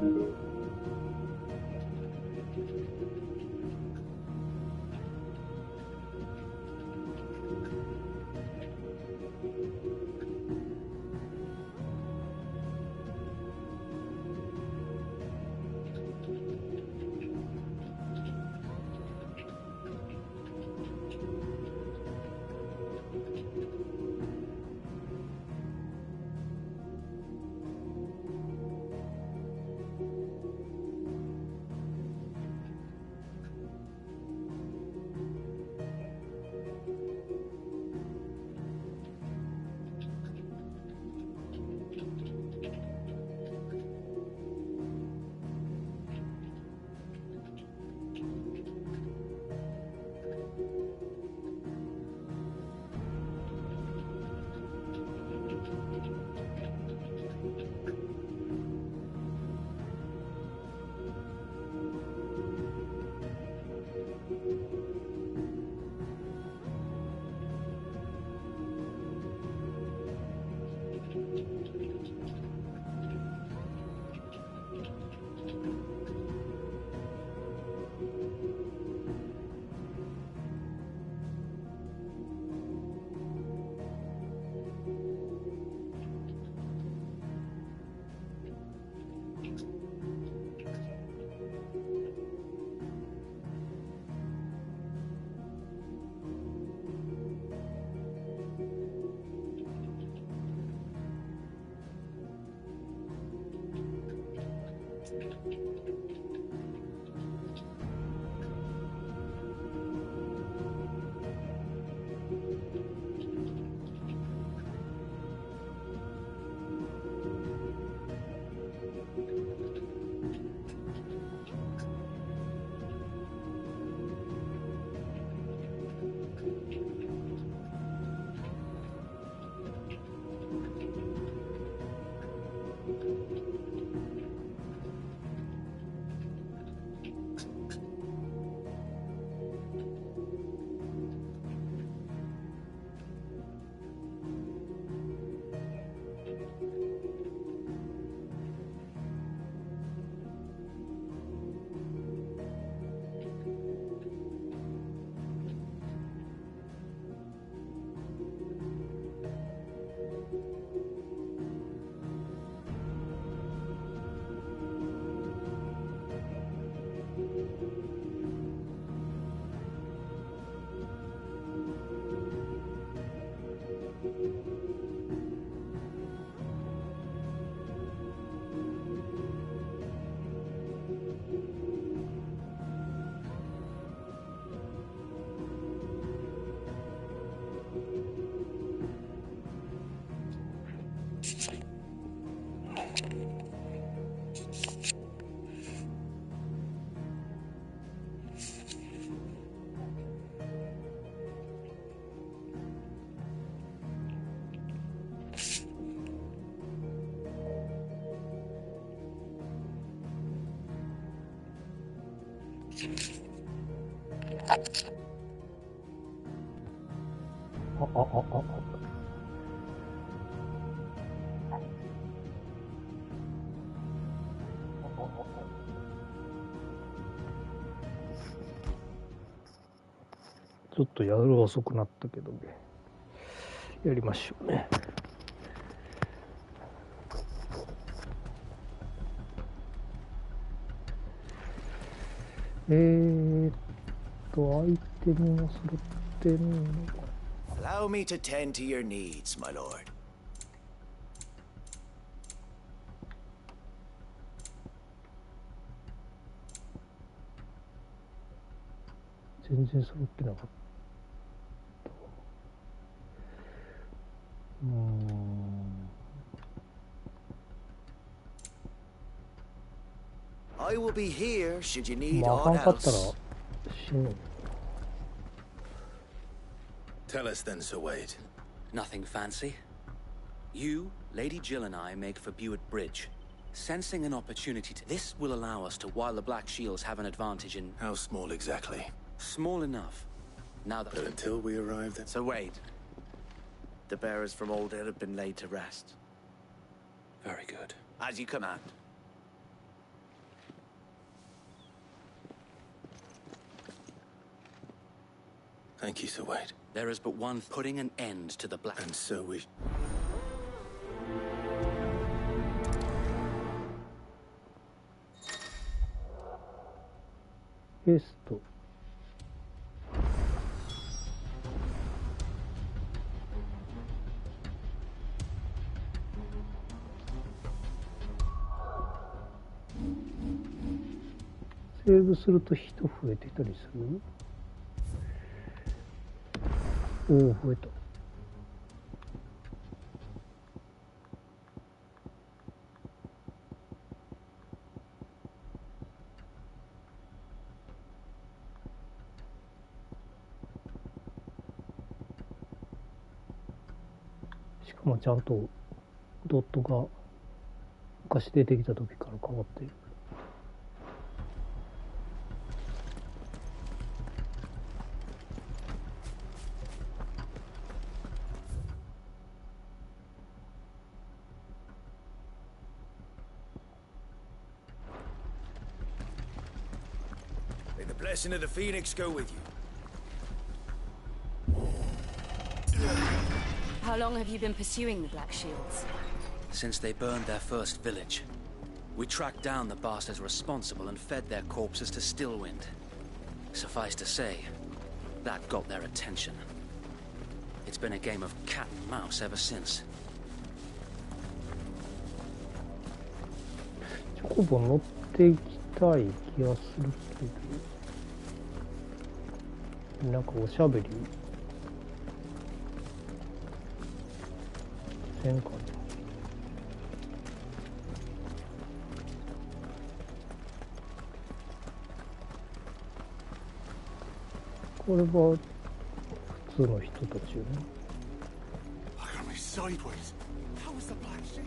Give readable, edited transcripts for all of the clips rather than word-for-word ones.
ちょっと夜遅くなったけどね、やりましょうね。アイテムも揃ってるのか。Allow me to tend to your needs, my lord. 全然揃ってなかった。I will be here should you need まあ、あか aught んかったら else. 死ぬ。Tell us then, Sir Wade. Nothing fancy. You, Lady Jill and I make for Buett Bridge. Sensing an opportunity to... This will allow us to, while the Black Shields have an advantage in... How small exactly? Small enough. Now that... But until we arrive there... So Wade, the bearers from Old Hill have been laid to rest. Very good. As you command. Thank you, Sir Wade. There is but one putting an end to the black. And so we... ペースト。セーブすると人増えてたりする？おお、増えた。しかもちゃんとドットが昔出てきた時から変わっている。May the blessing of the Phoenix go with you. How long have you been pursuing the Black Shields? Since they burned their first village. We tracked down the bastards responsible and fed their corpses to Stillwind. Suffice to say, that got their attention. It's been a game of cat and mouse ever since. チョコボ乗っていきたい気がするけど、なんかおしゃべりせんかな。これは普通の人たちよね。 Look at me sideways. How was the black sheep?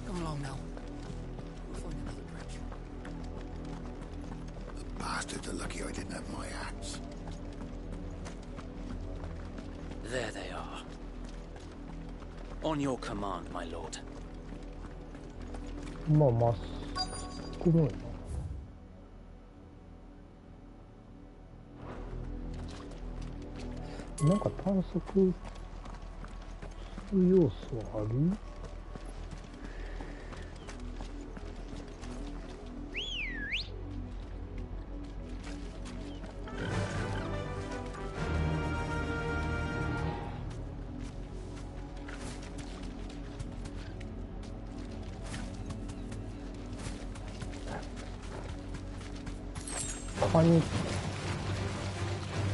Come along now. We'll find another bridge. The bastards are lucky I didn't have my axe. There they are. On your command, my lord. まあまっすぐのよな。なんか探索する要素ある？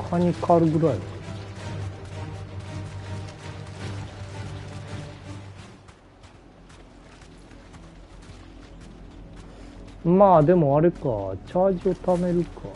カニカルぐらい。まあでもあれか、チャージを貯めるか。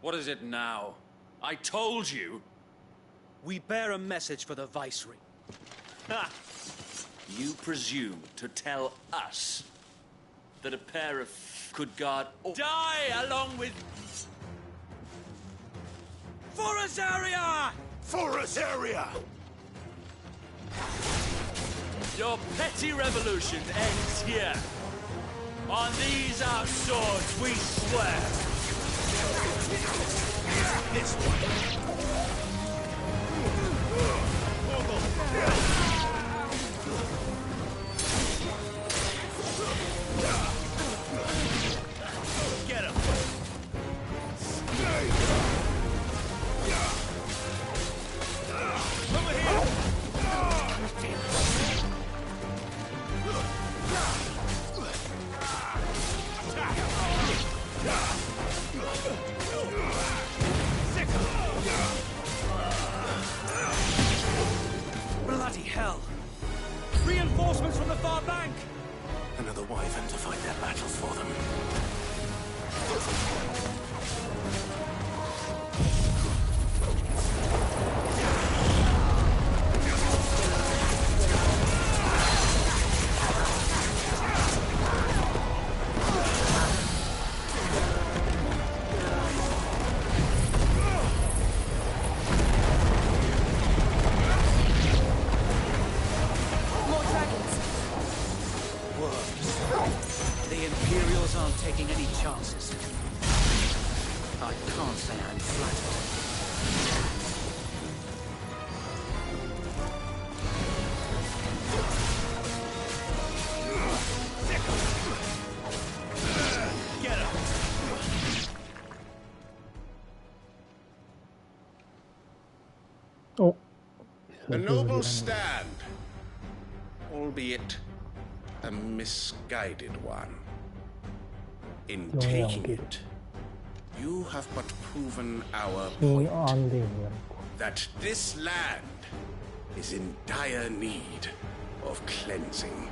What is it now? I told you! We bear a message for the Viceroy. Ha! You presume to tell us that a pair of could guard or die along with Forest area! Forest area! Your petty revolution ends here. On these our swords we swear. This one. Get him. Over here. Bloody hell! Reinforcements from the far bank! Another wyvern to fight their battles for them. More dragons. Worms. The Imperials aren't taking any chances. I can't say I'm flattered. Get him. Oh. A noble stand, albeit a misguided one. In taking it, you have but proven our 新 point 安定になるか。 that this land is in dire need of cleansing.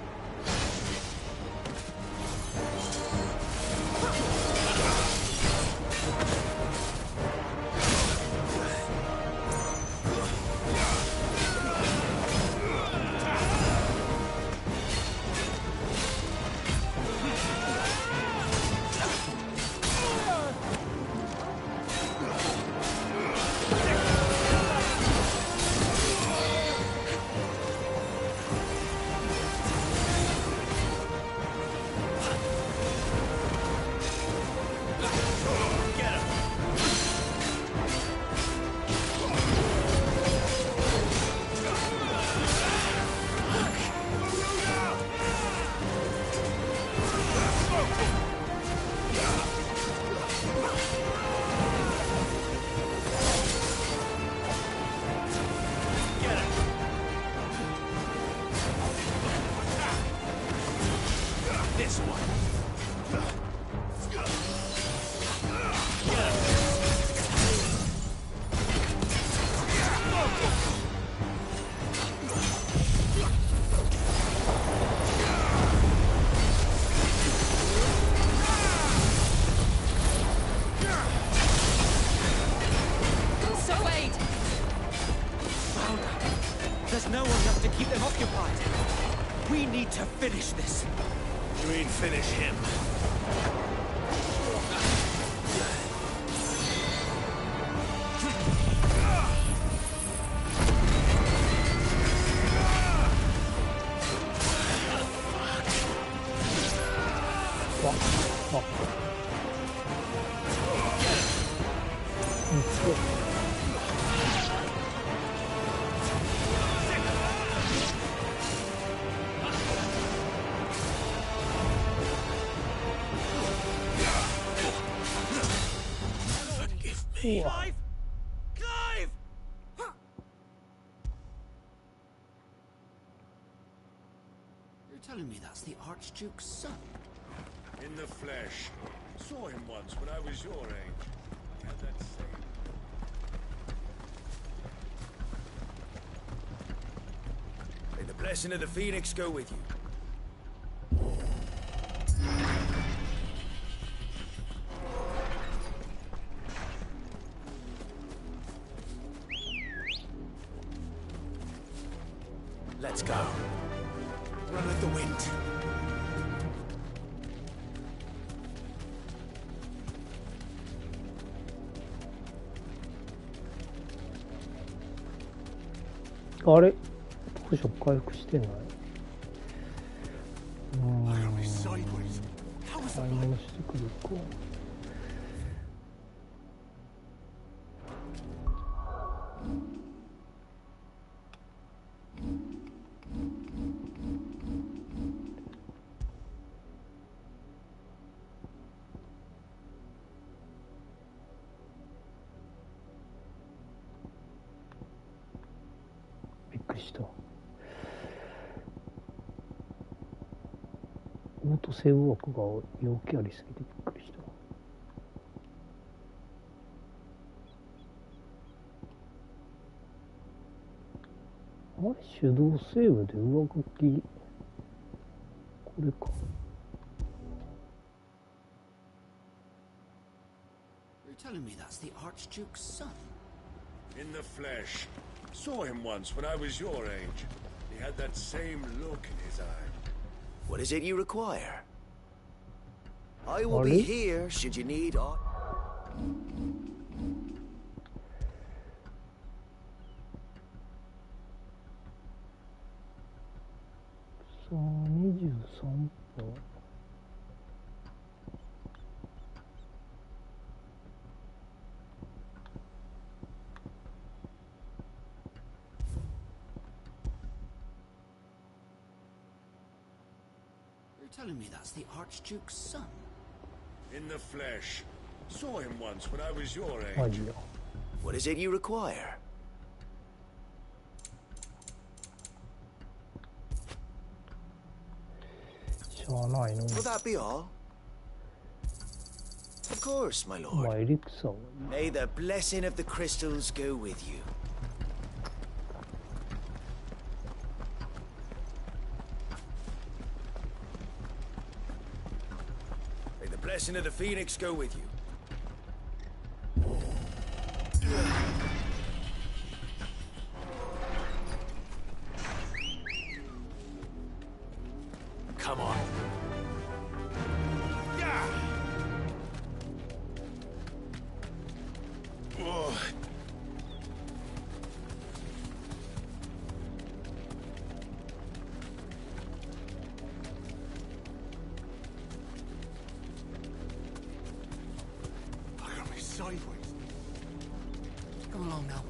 This one. So wait. There's no one left to keep them occupied. We need to finish this. You mean finish him? Clive! Clive! You're telling me that's the Archduke's son? In the flesh. Saw him once when I was your age. He had that same... May the blessing of the Phoenix go with you. Let's go. Run with the wind. あれポーション回復してない。買い物してくるか。びっくりした。オートセーブ枠が陽気ありすぎてびっくりした。あれ手動セーブで上書きこれか。You're telling me that's the Archduke's son? In the flesh. Saw him once when I was your age. He had that same look in his eye. What is it you require? I will be here should you need art. さあ23分。You're telling me that's the Archduke's son? In the flesh. Saw him once when I was your マ age. ジや。 What is it you require? しゃあないの。 Will that be all? Of course, my ま lord. あエリクサーは May the blessing of the crystals go with you. May the blessing of the phoenix go with you. Come on. I got me sideways. Come along now.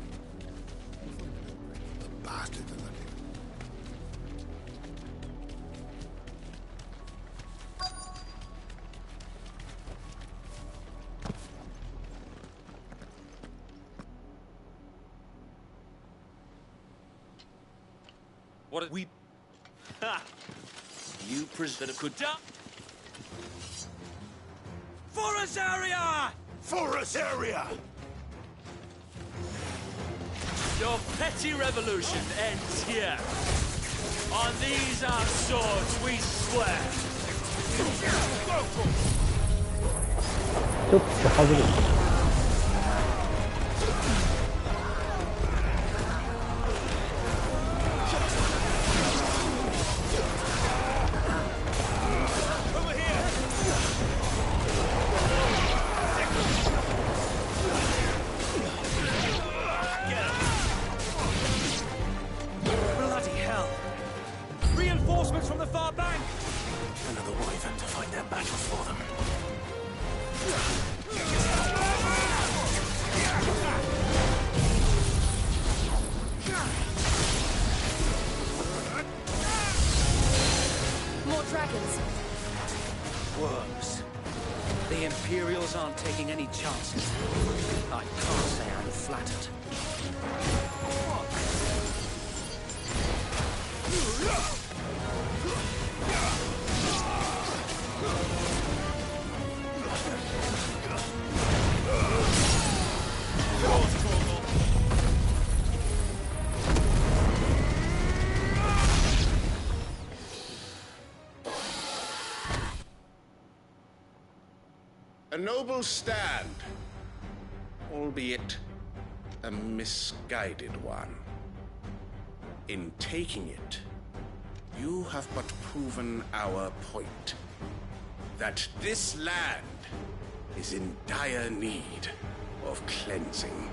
The bastard that I did. What we... Ha! You present could... Forest area! Forest area! Your petty revolution ends here. On these our swords we swear. ちょっと外れる。 Bloody hell! Reinforcements from the far bank! Another wyvern to fight their battles for them. More dragons. Worms. The Imperials aren't taking any chances. I can't say I'm flattered. A noble stand, albeit a misguided one. In taking it, you have but proven our point, that this land is in dire need of cleansing.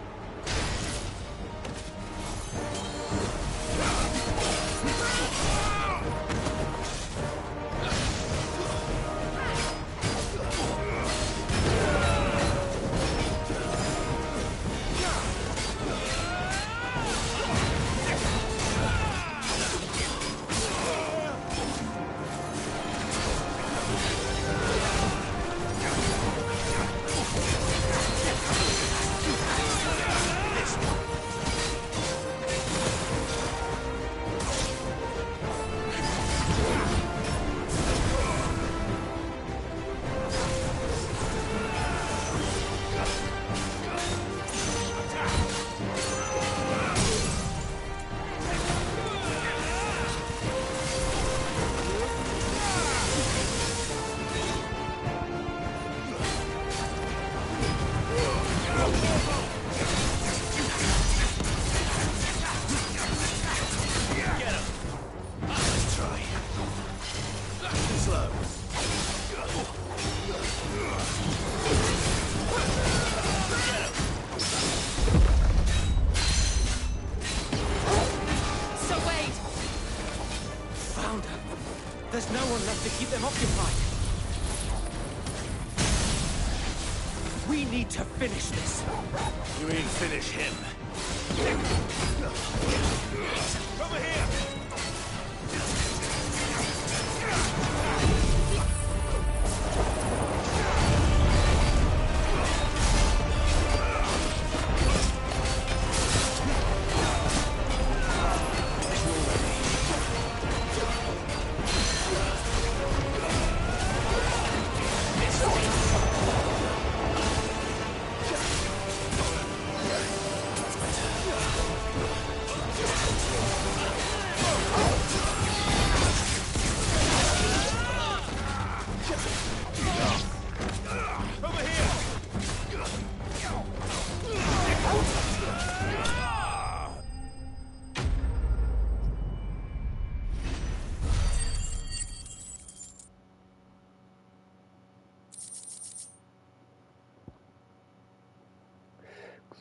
need to finish this. You mean finish him? Over here!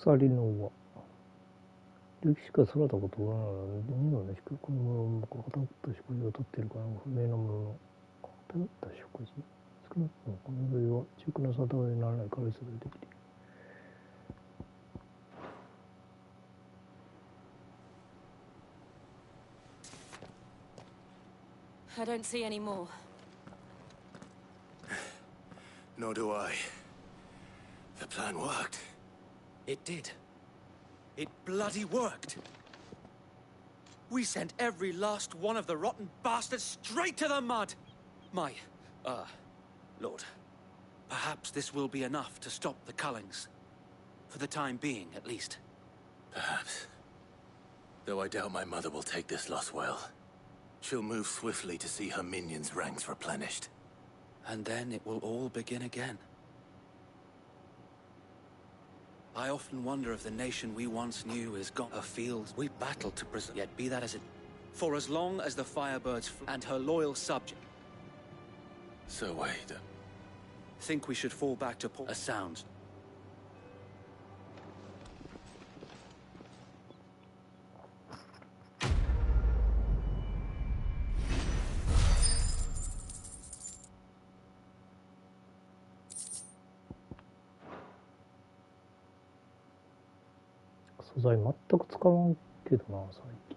鎖の輪。歴史から空だことがないので、このものが偏った食事をとっているから不明なものの偏った食事。少なくともこの類は中空の定めにならない軽いさでできている。I don't see any more. Nor do I. The plan worked. It did. It bloody worked. We sent every last one of the rotten bastards straight to the mud! My, Lord, perhaps this will be enough to stop the Cullings. For the time being, at least. Perhaps. Though I doubt my mother will take this loss well. She'll move swiftly to see her minions' ranks replenished. And then it will all begin again. I often wonder if the nation we once knew has got a field we battled to preserve. Yet be that as it... For as long as the Firebirds and her loyal subject... So wait. Think we should fall back to a sound.素材全く使わんけどな、最近。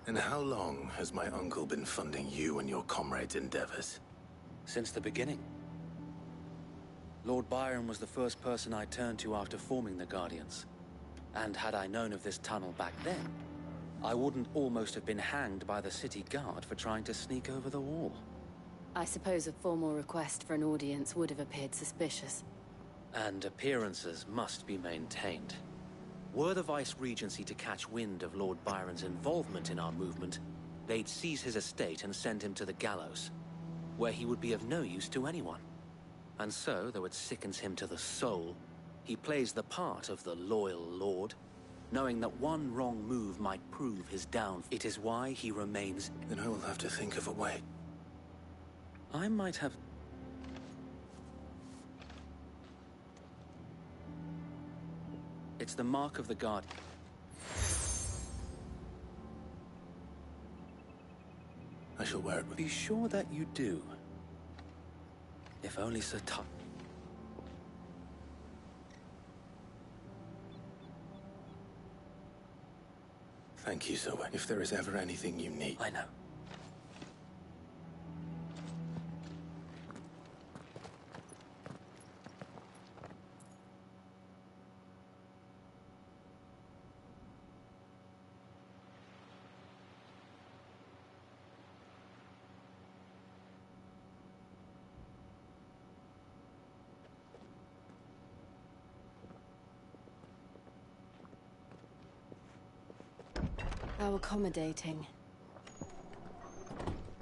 And how long has my uncle been funding you and your comrades' endeavors? Since the beginning. Lord Byron was the first person I turned to after forming the Guardians. And had I known of this tunnel back then, I wouldn't almost have been hanged by the city guard for trying to sneak over the wall. I suppose a formal request for an audience would have appeared suspicious. And appearances must be maintained. Were the Vice-Regency to catch wind of Lord Byron's involvement in our movement, they'd seize his estate and send him to the gallows, where he would be of no use to anyone. And so, though it sickens him to the soul, he plays the part of the loyal lord, knowing that one wrong move might prove his downfall. It is why he remains... Then I will have to think of a way. I might have... It's the mark of the guard. I shall wear it with... Be sure that you do. If only Sir Tuck... Thank you, Zoe. If there is ever anything you need... I know. How accommodating.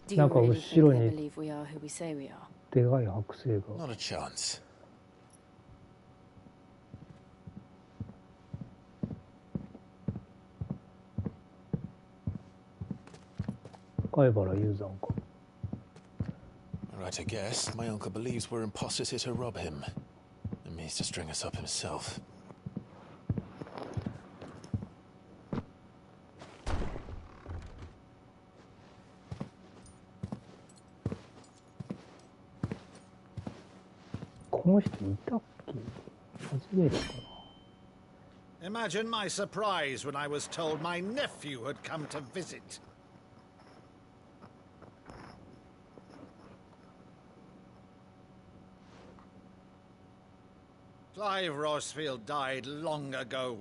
Do you なんか really 後ろ think they に believe we are who we say we are? でかい剥製が Not a chance. 貝原雄山か。 Right, I guess. My uncle believes we're imposters here to rob him. And means to string us up himself. の人いたっけ？初めてかな。 Imagine my surprise when I was told my nephew had come to visit. Clive Rosfield died long ago.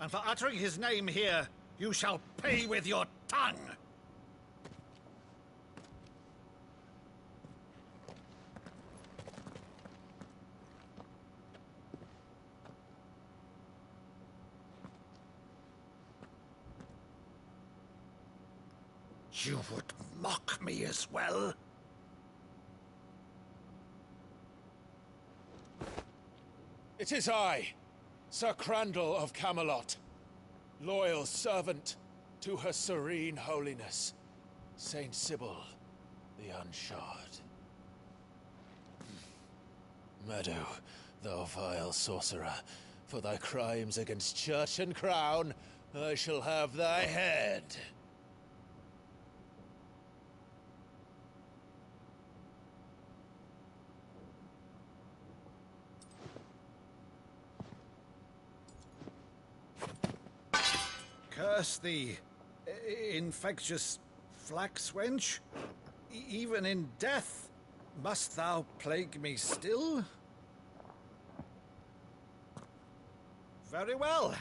And for uttering his name here, you shall pay with your tongue! You would mock me as well? It is I, Sir Crandall of Camelot, loyal servant to Her Serene Holiness, Saint Sybil the Unshod. Meadow, thou vile sorcerer, for thy crimes against church and crown, I shall have thy head. Curse thee, infectious flax wench. Even in death, must thou plague me still? Very well.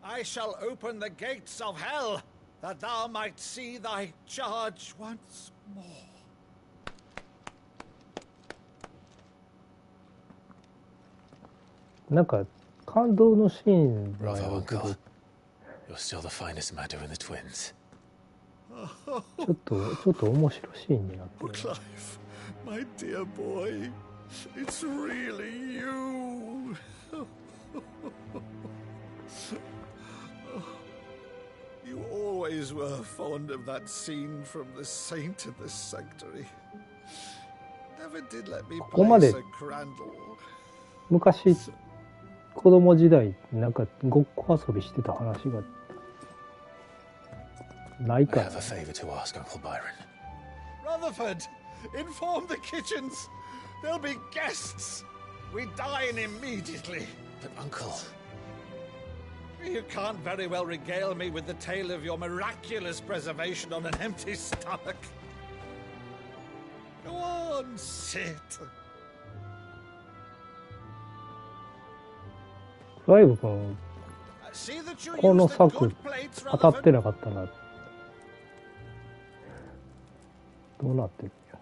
I shall open the gates of hell, that thou might see thy charge once more. Bravo, Uncle. You're still the finest Meadow in the twins. ちょっと面白シーンになってる。 Clive, my dear boy, it's really you. You always were fond of that scene from The Saint in the Sanctuary. Never did let me play Sir Crandall. 昔子供時代ごっこ遊びしてた話がないか I have a favor to ask, Uncle Byron. Rutherford, inform the kitchens. There'll be guests. We dine immediately. But, Uncle... You can't very well regale me with the tale of your miraculous preservation on an empty stomach. Go on, sit. ライブ君 See that you この use the 作 good plates, 当たって Rutherford. なかったらどうなってるんや。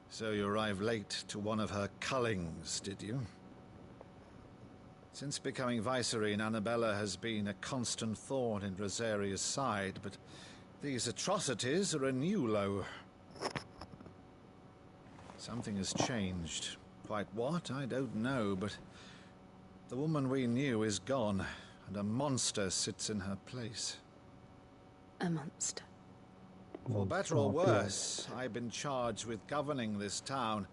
So you arrived late to one of her cullings, did you? Since becoming Vicereine, Annabella has been a constant thorn in Rosaria's side, but these atrocities are a new low. Something has changed. Quite what, I don't know, but the woman we knew is gone, and a monster sits in her place. A monster. For better or worse, I've been charged with governing this town,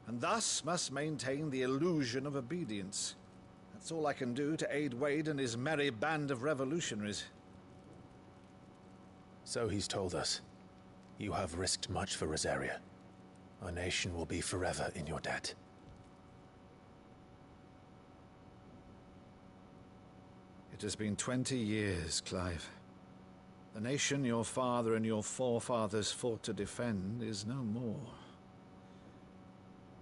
and thus must maintain the illusion of obedience. That's all I can do to aid Wade and his merry band of revolutionaries. So he's told us. You have risked much for Rosaria. Our nation will be forever in your debt. It has been 20 years, Clive. The nation your father and your forefathers fought to defend is no more.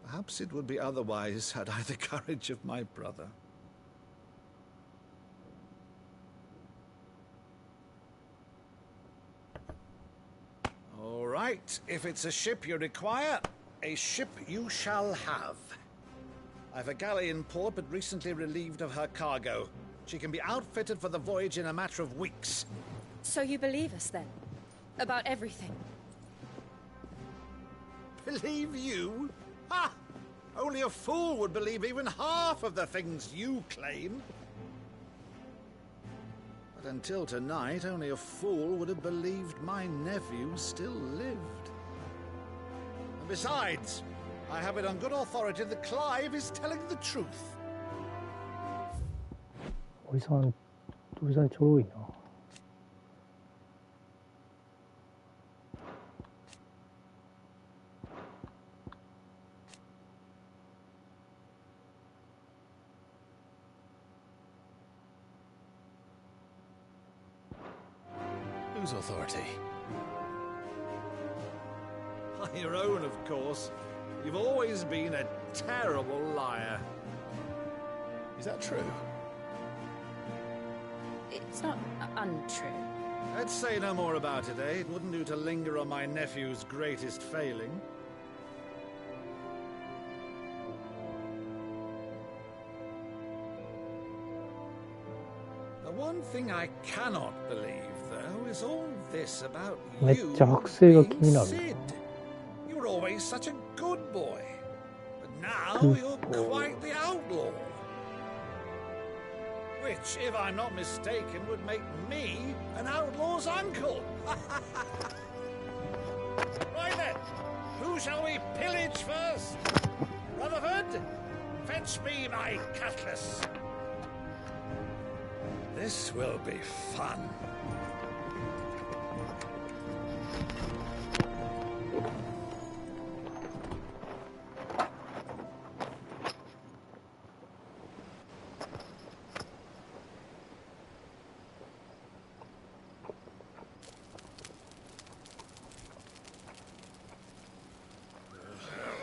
Perhaps it would be otherwise had I the courage of my brother. All right, if it's a ship you require, a ship you shall have. I've a galley in port, but recently relieved of her cargo. She can be outfitted for the voyage in a matter of weeks. So you believe us, then? About everything? Believe you? Ha! Only a fool would believe even half of the things you claim. But until tonight, only a fool would have believed my nephew still lived. And besides, I have it on good authority that Clive is telling the truth. おじさんちょろいな。Whose authority? Your own, of course. You've always been a terrible liar. Is that true? It's not untrue. Let's say no more about it, eh? It wouldn't do to linger on my nephew's greatest failing. The one thing I cannot believe, though, is all this about めっ you ちゃ剥製が気 being になる。 Sid. You were always such a good boy. But now Good you're boy. quite the outlaw. Which, if I'm not mistaken, would make me an outlaw's uncle. Right then, who shall we pillage first? Rutherford, fetch me my cutlass. This will be fun.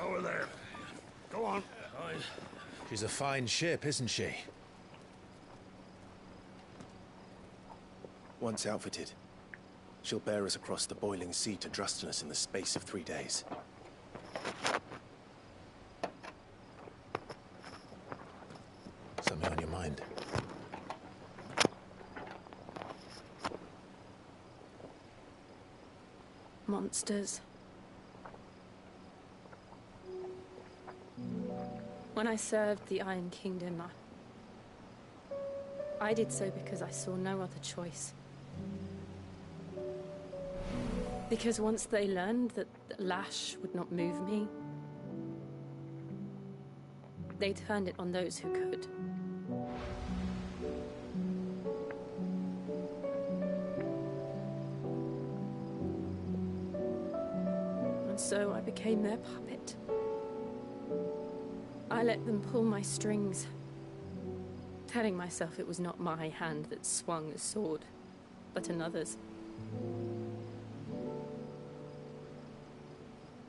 Over there. Go on. She's a fine ship, isn't she? Once outfitted, she'll bear us across the boiling sea to Drustinus in the space of 3 days. Something on your mind? Monsters. When I served the Iron Kingdom, I did so because I saw no other choice. Because once they learned that Lash would not move me, they turned it on those who could. And so I became their puppet. I let them pull my strings, telling myself it was not my hand that swung the sword, but another's.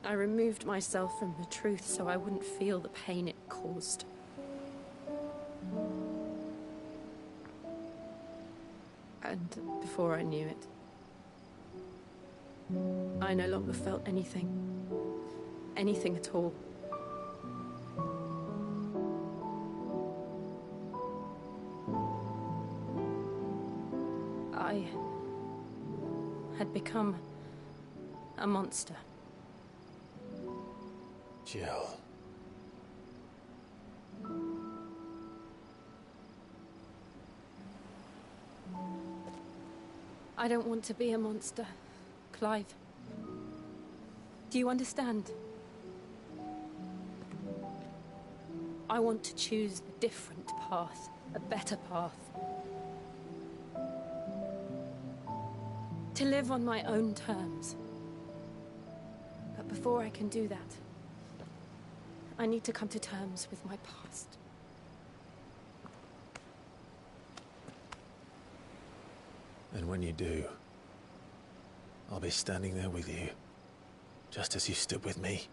I removed myself from the truth so I wouldn't feel the pain it caused. And before I knew it, I no longer felt anything. Anything at all. I had become a monster. Jill. I don't want to be a monster, Clive. Do you understand? I want to choose a different path, a better path. To live on my own terms. But before I can do that, I need to come to terms with my past. And when you do, I'll be standing there with you, just as you stood with me.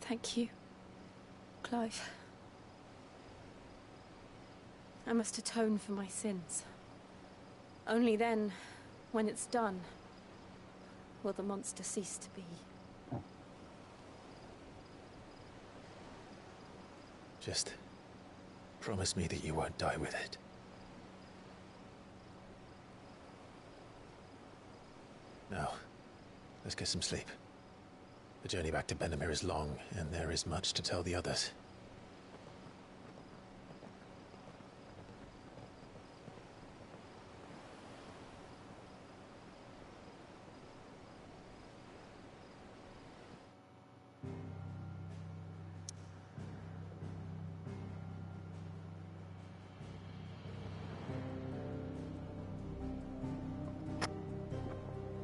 Thank you, Clive. I must atone for my sins. Only then, when it's done, will the monster cease to be. Just promise me that you won't die with it. Now, Let's get some sleep. The journey back to Benamir is long, and there is much to tell the others.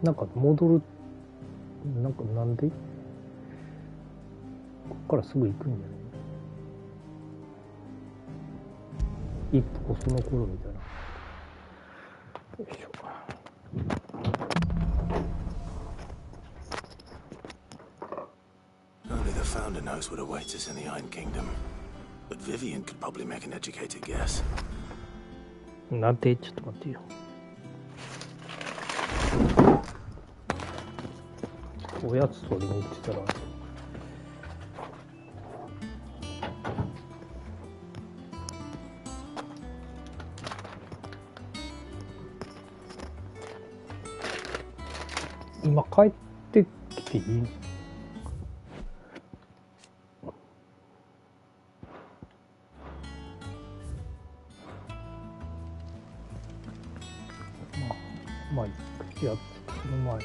なんか戻る、なんでこっからすぐ行くんじゃない？一歩その頃みたいな。よいしょ。Only the founder knows what awaits us in the Iron Kingdom. But Vivian could probably make an educated guess. なんて？ちょっと待ってよ。おやつ取りに行ってたら今帰ってきていいの？まあいやその前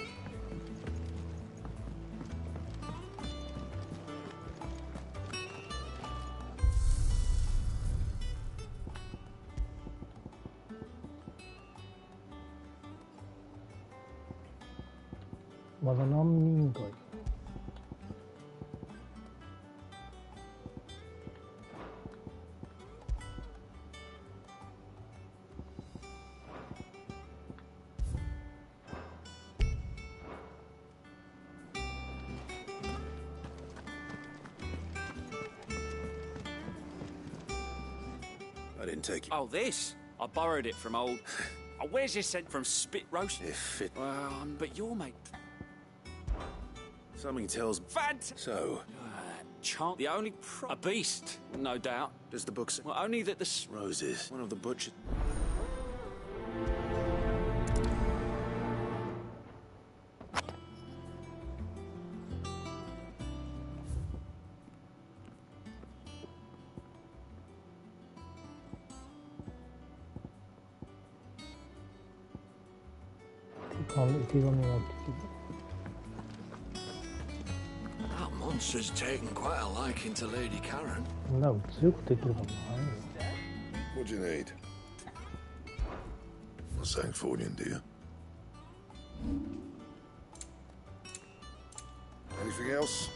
まだ何人かいる。I didn't take it. Oh, this? I borrowed it from old... Oh, where's this sent from Spit Roast? If it... Well, but your mate... Something tells... Fant! So... Chant, the only a beast, no doubt. Does the book say... Well, only that the... Roses. One of the butchers... That monster's taken quite a liking to Lady Karen. なんか強くできるもんない。 What do you need? A Sancfordian, do you? Anything else?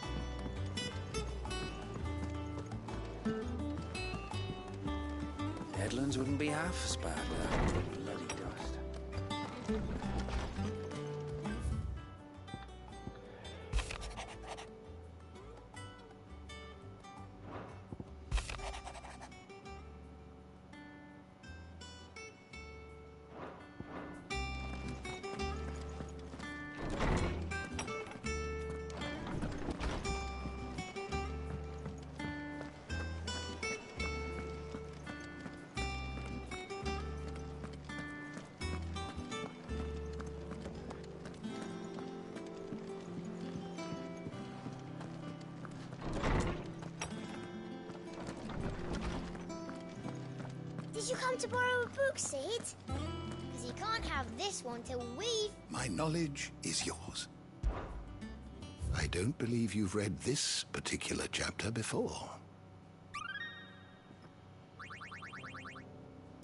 Headlands wouldn't be half as bad without bloody dust. Did you come to borrow a book, Sid? Because you can't have this one till we've... My knowledge is yours. I don't believe you've read this particular chapter before.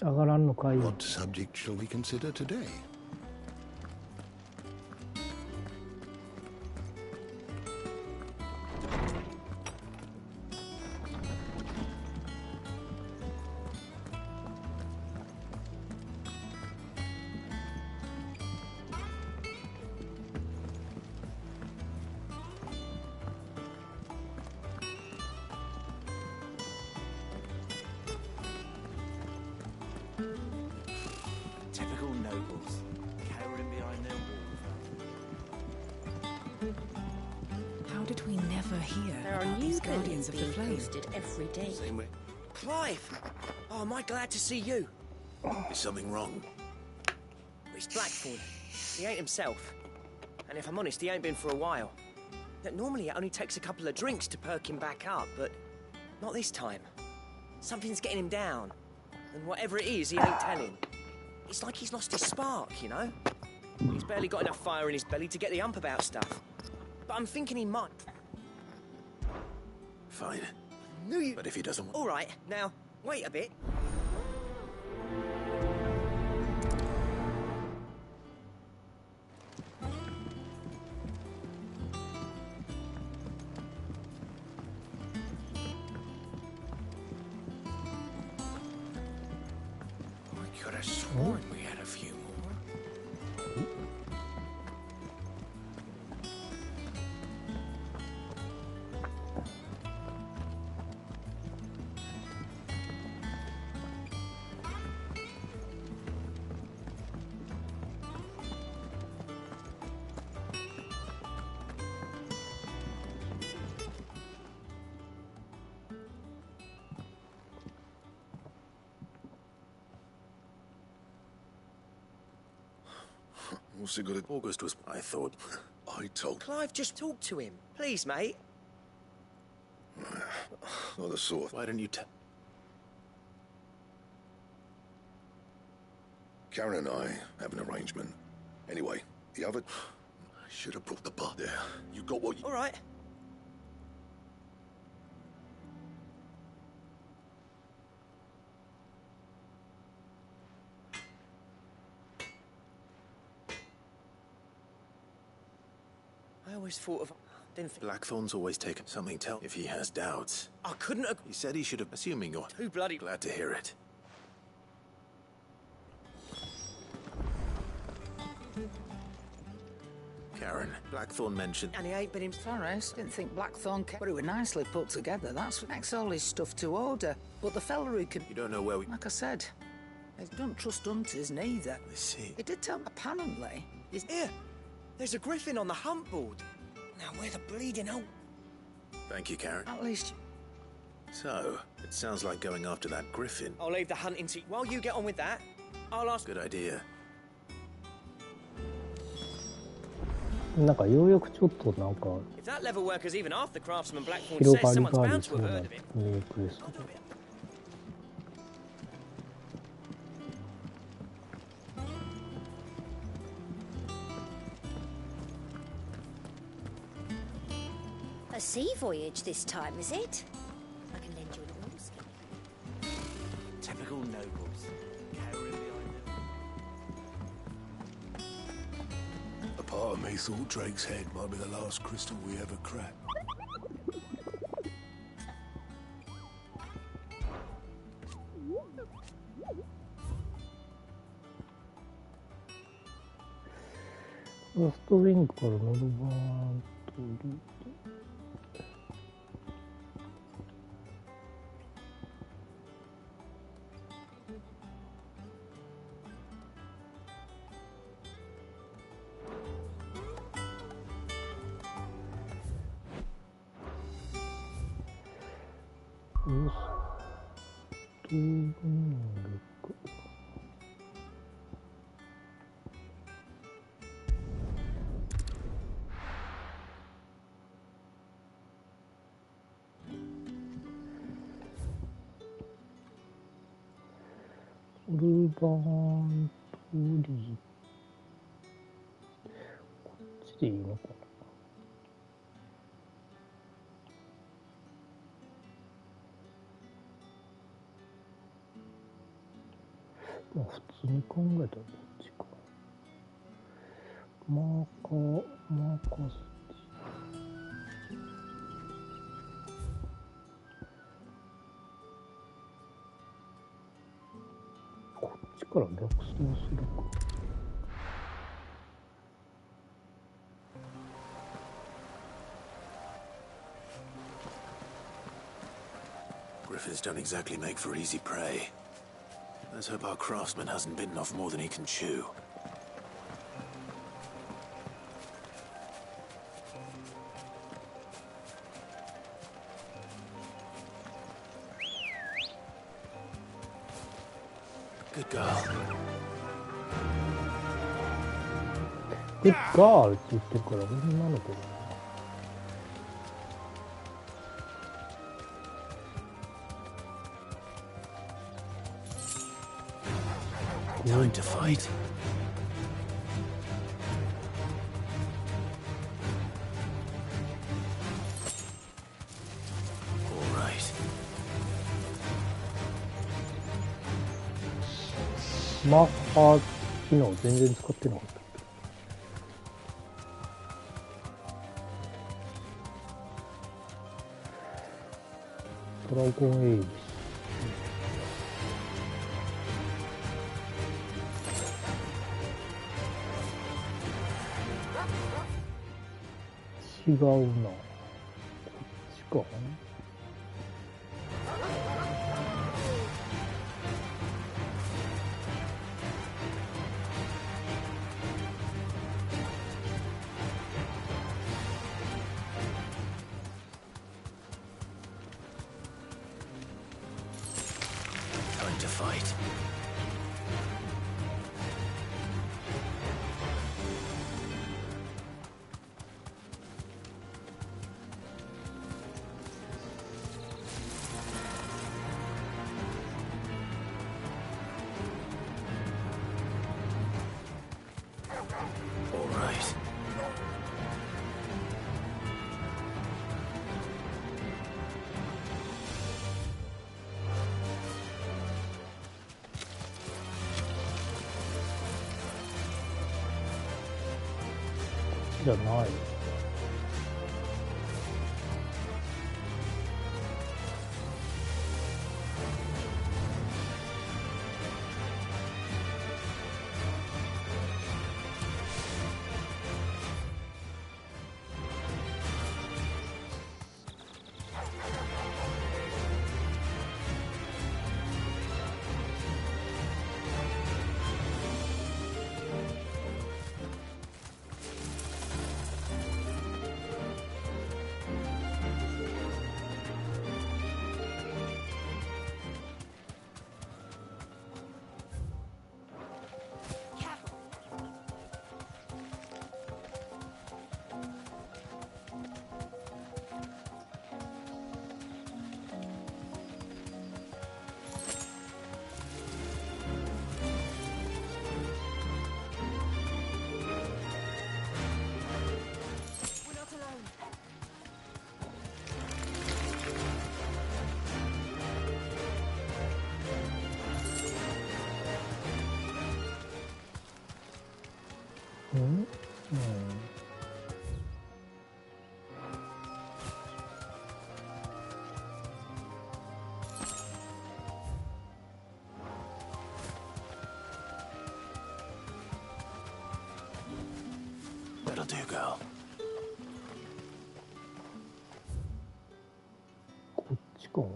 What subject shall we consider today? Typical nobles, cowering behind their wall. How did we never hear There are about new these guardians of the being flame? posted every day. Same way. Clive! Oh, am I glad to see you? Is something wrong? It's Blackthorn. He ain't himself. And if I'm honest, he ain't been for a while. Normally, it only takes a couple of drinks to perk him back up, but not this time. Something's getting him down. And whatever it is, he ain't telling. It's like he's lost his spark, you know? He's barely got enough fire in his belly to get the ump about stuff. But I'm thinking he might. Fine. Knew you. But if he doesn't... All right, now, wait a bit. I could have sworn we had a few more. What's it got to... August was... I thought... I told... Clive, just talk to him. Please, mate. Not the sort. Why didn't you tell... Karen and I have an arrangement. Anyway, the other... I should have brought the bar there. You got what you... All right. I always thought of... Didn't think... Blackthorn's always taken something. Tell if he has doubts. I couldn't have... He said he should have... Assuming you're... Too bloody... Glad to hear it. Karen, Blackthorn mentioned... And he ain't been in... Sorry, didn't think Blackthorn came... But it were nicely put together. That's all his stuff to order. But the fella who can... You don't know where we... Like I said, I don't trust hunters neither. I see. He did tell me, apparently... He's... Here! There's a griffin on the hunt board. Now, where the bleeding hell... Thank you, Karen. At least... So, it sounds like going after that griffin. I'll leave the hunting to... While you get on with that, I'll ask... Good idea. なんかようやくちょっとなんか If that level worker's even half the craftsman Blackthorn 広 says, がり someone's があ bound り to そう have な heard of it. メイクですけど A sea voyage this time, is it? I can lend you an oarskin. Typical nobles. Cowering behind them. A part of me thought Drake's head might be the last crystal we ever cracked. Last Wing からノルバーンとリーロストリングオルバーントリーこっちでいいのかなまあ普通に考えたらどっちかマーカースこっちから逆走するか Griffins don't exactly make for easy prey. Let's hope our craftsman hasn't bitten off more than he can chew. Good girl. ガールって言ってるから女の子だな。Time to fight. All right. マッハ機能全然使ってなかった。ドラゴンエイジ。違うな。こっちか。Time to fight. All right. This じゃない。That'll do, girl. こっちかな。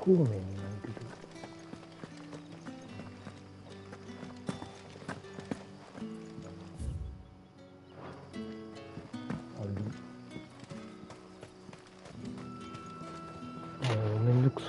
方面にないけど。めんどく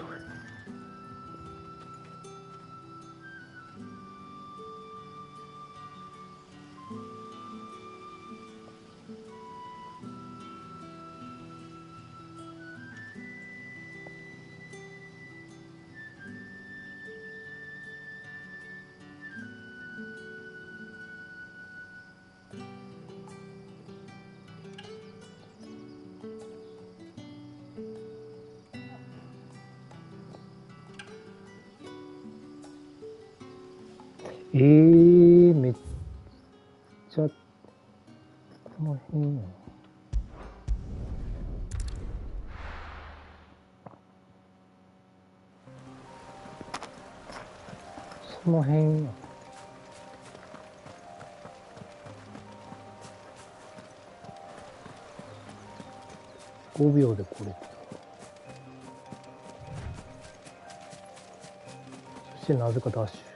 めっちゃこの辺や。その辺や。5秒でこれ。そしてなぜかダッシュ。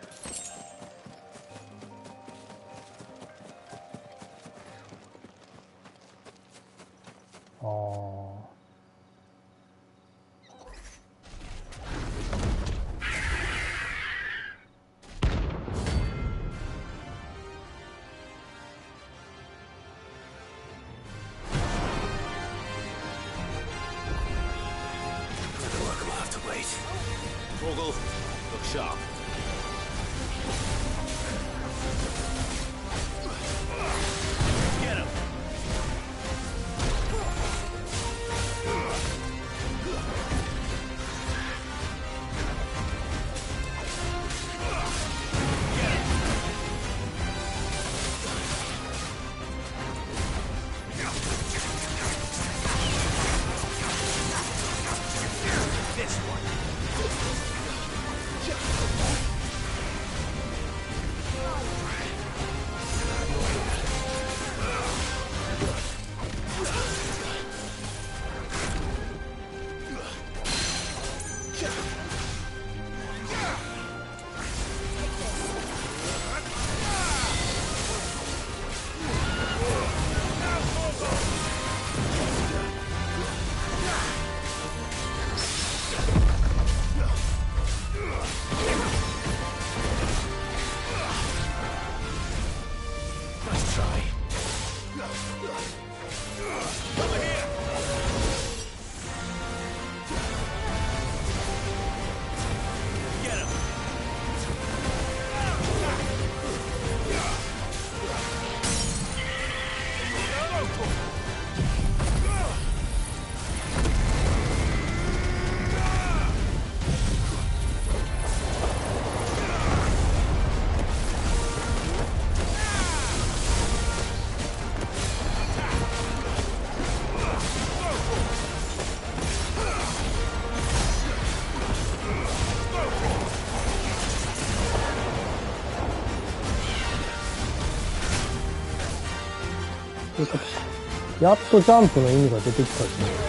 やっとジャンプの意味が出てきたしね。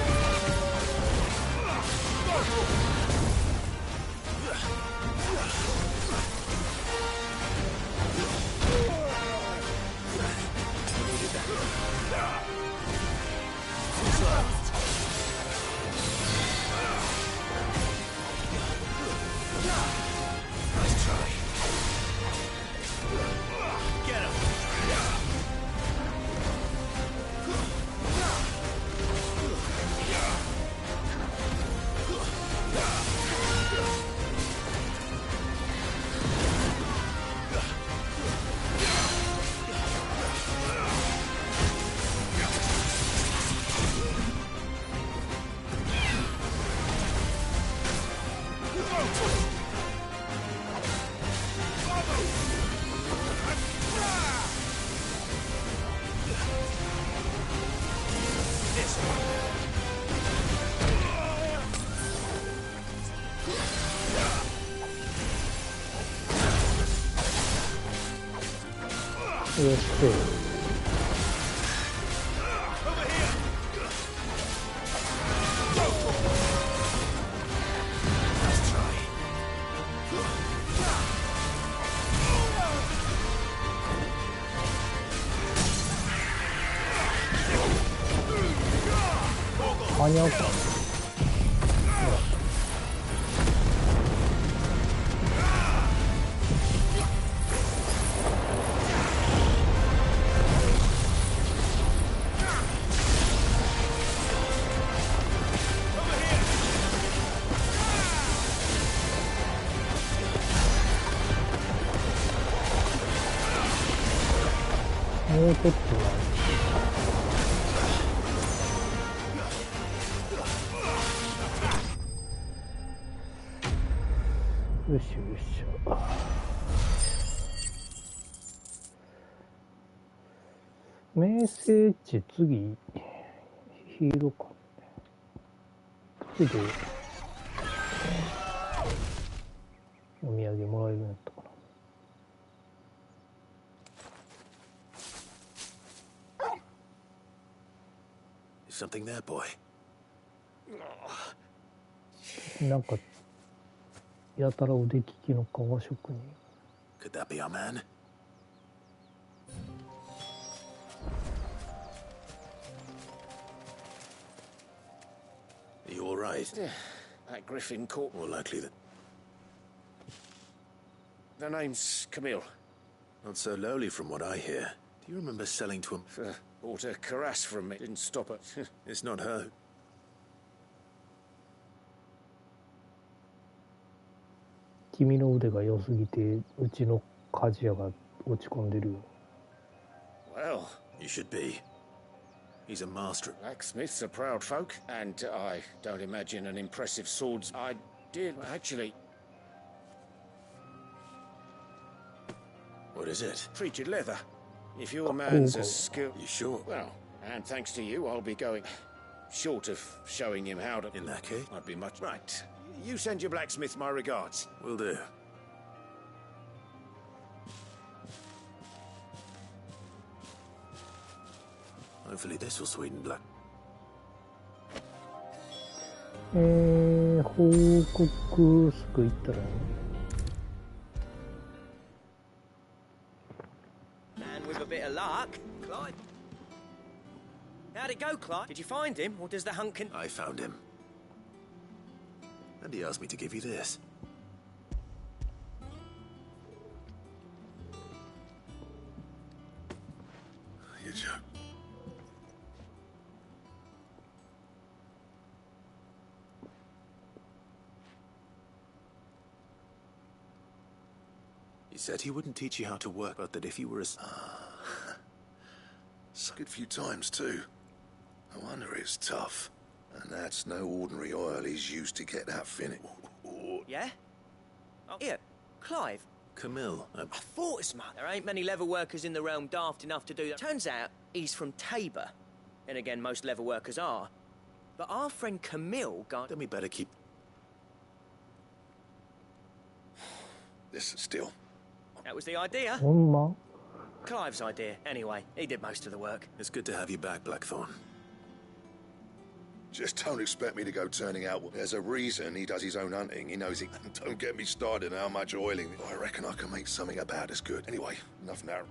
よして間に合うか。もうちょっとよしよし。メッセージ次ヒーローか次でお土産もらえるんやったかな。Something there, boy. なんかやたら腕利きの革職人。 Could that be our man? Are you all right? That Griffin caught. More likely that. The name's Camille. Not so lowly from what I hear. Do you remember selling to him? Bought a cuirass from me. Didn't stop it. It's not her. 君の腕が良すぎてうちの鍛冶屋が落ち込んでるよ。 Well, you should be. He's a master. Blacksmiths are proud folk, and I don't imagine an impressive swords. I did actually. What is it? Treated leather. If your man's cool. a skill. You sure? Well, and thanks to you, I'll be going. Short of showing him how to. In that case, I'd be much right. You send your blacksmith my regards. Will do. Hopefully this will sweeten blood. 報告すぐ行ったらいい。 And with a bit of luck, Clive. How'd it go, Clive? Did you find him, or does the hunkin... I found him. And he asked me to give you this. You joke. He said he wouldn't teach you how to work, but that if you were a... Suck it a few times too. No wonder it's tough. And that's no ordinary oil he's used to get that finish. Yeah? Oh, here, Clive. Camille. I thought as much. There ain't many leather workers in the realm daft enough to do that. Turns out he's from Tabor. And again, most leather workers are. But our friend Camille got... Then we better keep... This still. That was the idea. Clive's idea. Anyway, he did most of the work. It's good to have you back, Blackthorn. Just don't expect me to go turning out. There's a reason he does his own hunting. He knows it. Don't get me started on how much oiling. I reckon I can make something about as good. Anyway, enough now.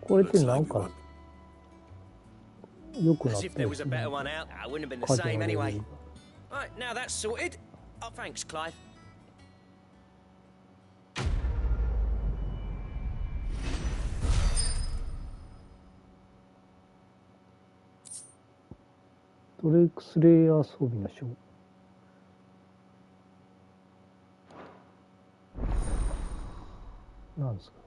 これってなんか良くなっ As て if there was a better one out. I wouldn't have been the same anyway. Right, now that's sorted. Oh, thanks, Clive. ドレイクスレイヤー装備の章。なんですか。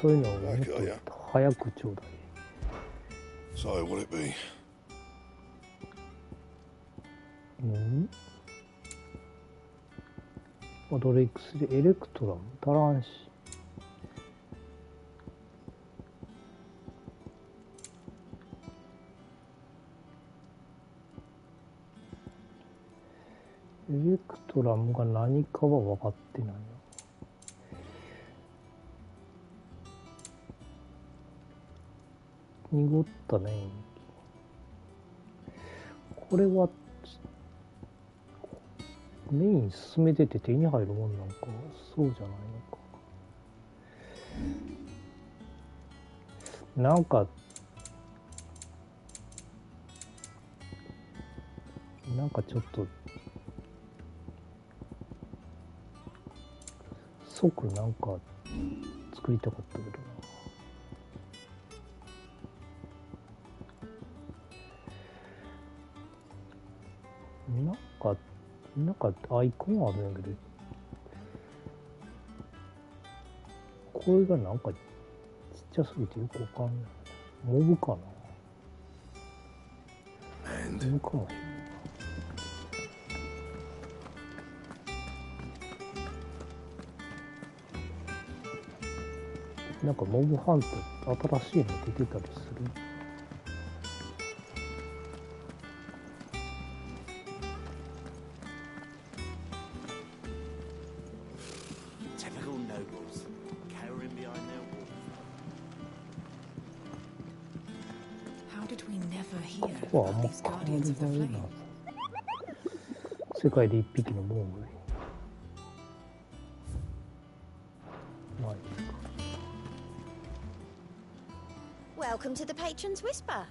そういうのをもっと早くちょうだい。So, will it be? ドレイクスでエレクトラム足らんし。エレクトラムが何かは分かってないな。濁ったね。これはメイン進めてて手に入るもんなんかそうじゃないのか。なんかちょっと即なんか作りたかったけどな。なんかなんかアイコンあるんやけど、これがなんかちっちゃすぎてよくわかんない。モブかな。モブかもしれない。なんかモブハント新しいの出てたりする。Typical nobles, cowering behind their walls. How did we never hear ここはあん about ま these 変わ guardians り of the ない flame? な。世界で一匹のモブ。まあいいか。Welcome to the Patron's Whisper.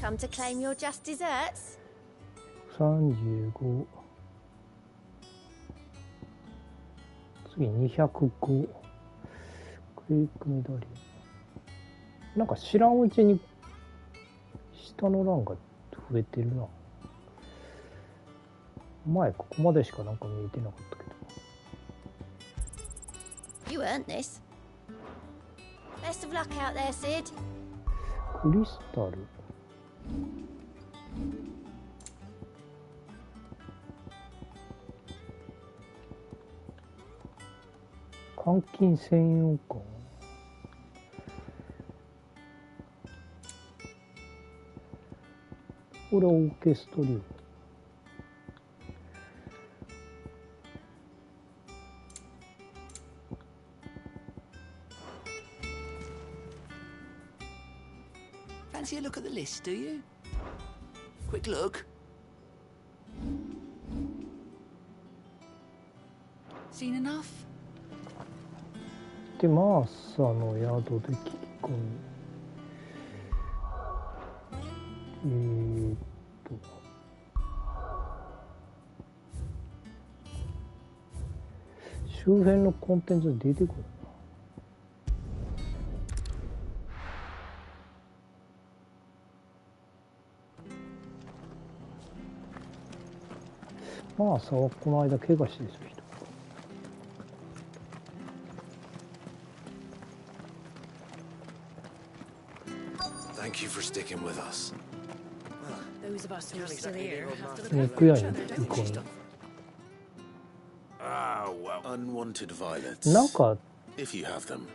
Come to claim your just desserts? 35。次205。クリックメダリア。なんか知らんうちに下の欄が増えてるな。前ここまでしかなんか見えてなかったけど。You earned this. Best of luck out there, Sid. クリスタル。換金専用か。これはオーケストリウム。Fancy a look at the list, do you? Quick look. Seen enough? で、マーサの宿で聞き込み。周辺のコンテンツ出てくるな。マーサはこの間怪我してる人。Thank you for sticking with us. Those of us who are still here have to 肉屋に行こう。 Ah, well. Unwanted violets. なんか If you have them.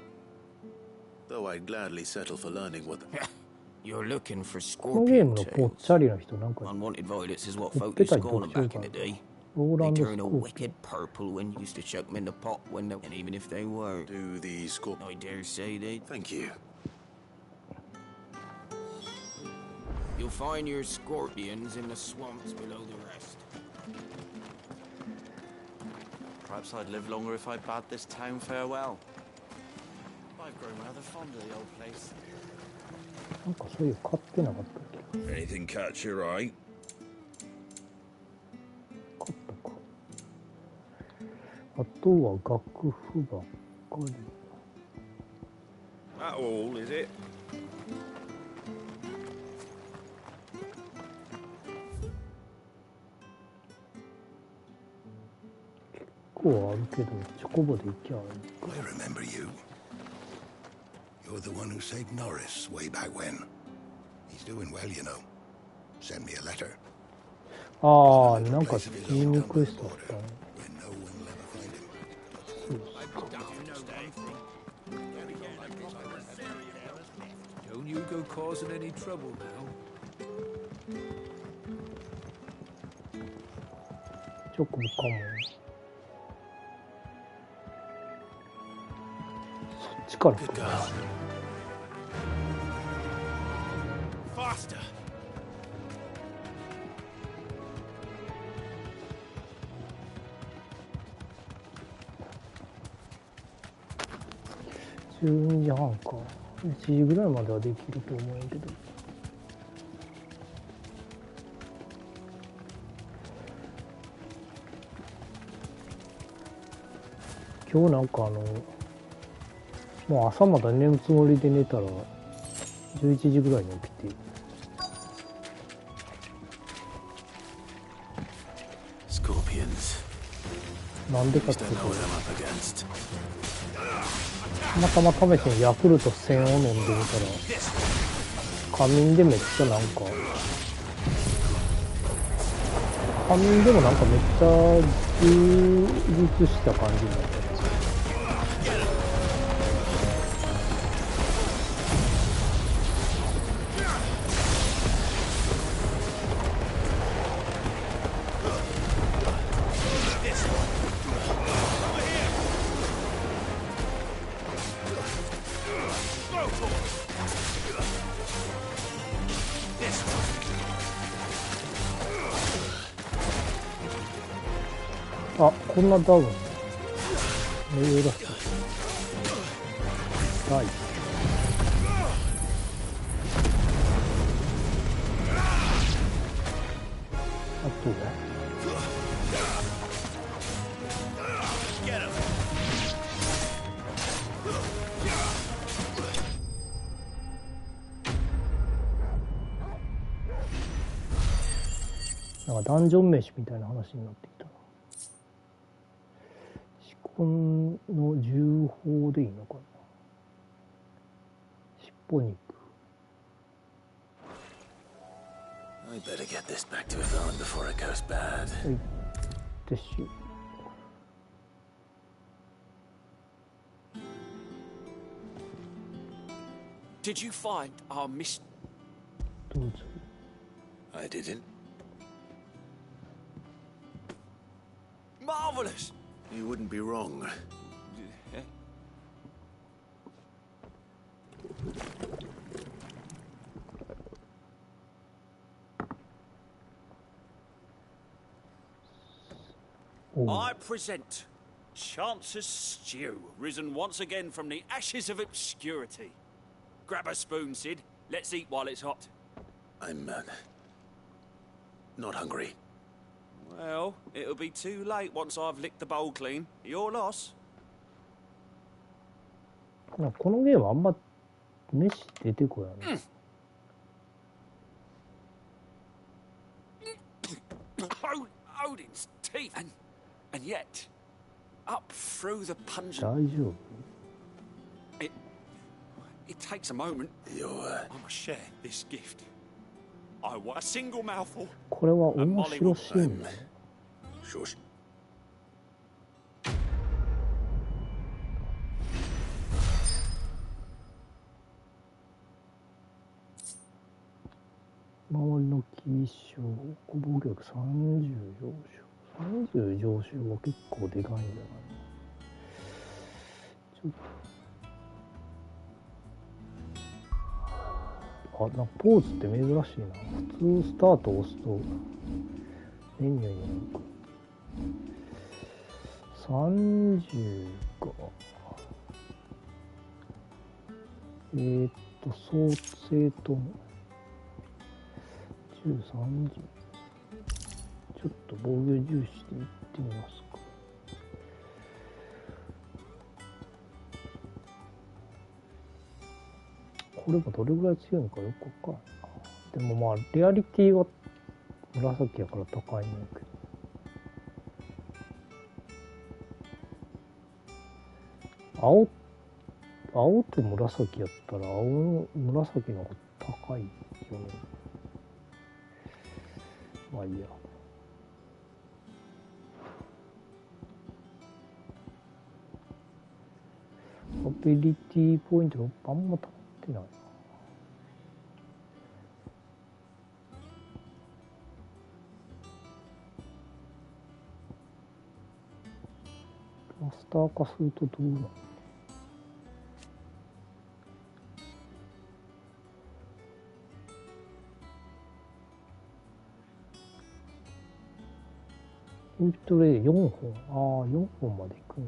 Though I'd gladly settle for learning what You're looking for このゲー scorpion ムのぽっ tails. ちゃりな人なんか Unwanted violets is what ほっ folk ぺ used た to に call 特 them 徴 back が in the day. ローラ They ンドス turn コ a ープ wicked purple when you used to chuck them in the pot when they, and even if they were. Do the scorpion. I dare say they. Thank you. You'll find your scorpions in the swamps below the rest. Perhaps I'd live longer if I bade this town farewell. I've grown rather fond of the old place. なんかそういう買ってなかったっけ。 Anything catch your eye? 買ったか。あとは楽譜ばっかり。 That all, is it? 結構あるけど、チョコボで行きゃある。 I remember you. You're the one who saved Norris way back when. He's doing well, you know. Send me a letter. ああ、なんかユニクエストだったね。 Where no one will ever find him. Don't you go causing any trouble now. チョコボかも。そっちから来る。 Faster! 12時半か。1時ぐらいまではできると思うんやけど。今日なんかもう朝まで寝るつもりで寝たら11時ぐらいに起きて。School なんでかっていうと、たまたま試しにヤクルト1000を飲んでみたら、仮眠でめっちゃなんか、仮眠でもなんかめっちゃ充実した感じになって。あ、こんなダウン。珍しい。はい。あとはなんかダンジョン飯みたいな話になってきたな。この銃砲でいいのかな。尻尾肉。I better get this back to Yvonne before it goes bad. はい。撤収。Did you find our miss? どうぞ。I didn't. Marvelous. You wouldn't be wrong. I present Chance's Stew, risen once again from the ashes of obscurity. Grab a spoon, Sid. Let's eat while it's hot. I'm not hungry. Well, it'll be too late once I've licked the bowl clean. Your loss. このゲームあんま飯出てこないね。Odin's teeth, and yet, up through the pungent. 大丈夫？ It takes a moment. I must share this gift. I want a single mouthful. これは面白シーンね。Shush. 周りのキー賞、防御力30上昇。30上昇は結構でかいんじゃないの？ちょっと。なんかポーズって珍しいな。普通スタートを押すとメニューになんか30か。創生と10、30。ちょっと防御重視でいってみますか。これがどれぐらい強いのかよくわからんな。でもまあレアリティは紫やから高いんだけど、青と紫やったら紫の方が高いよね。まあいいや。アビリティポイントがあんまたってないな。マスター化するとどうなの？インフィトレイ4本。4本までいくの。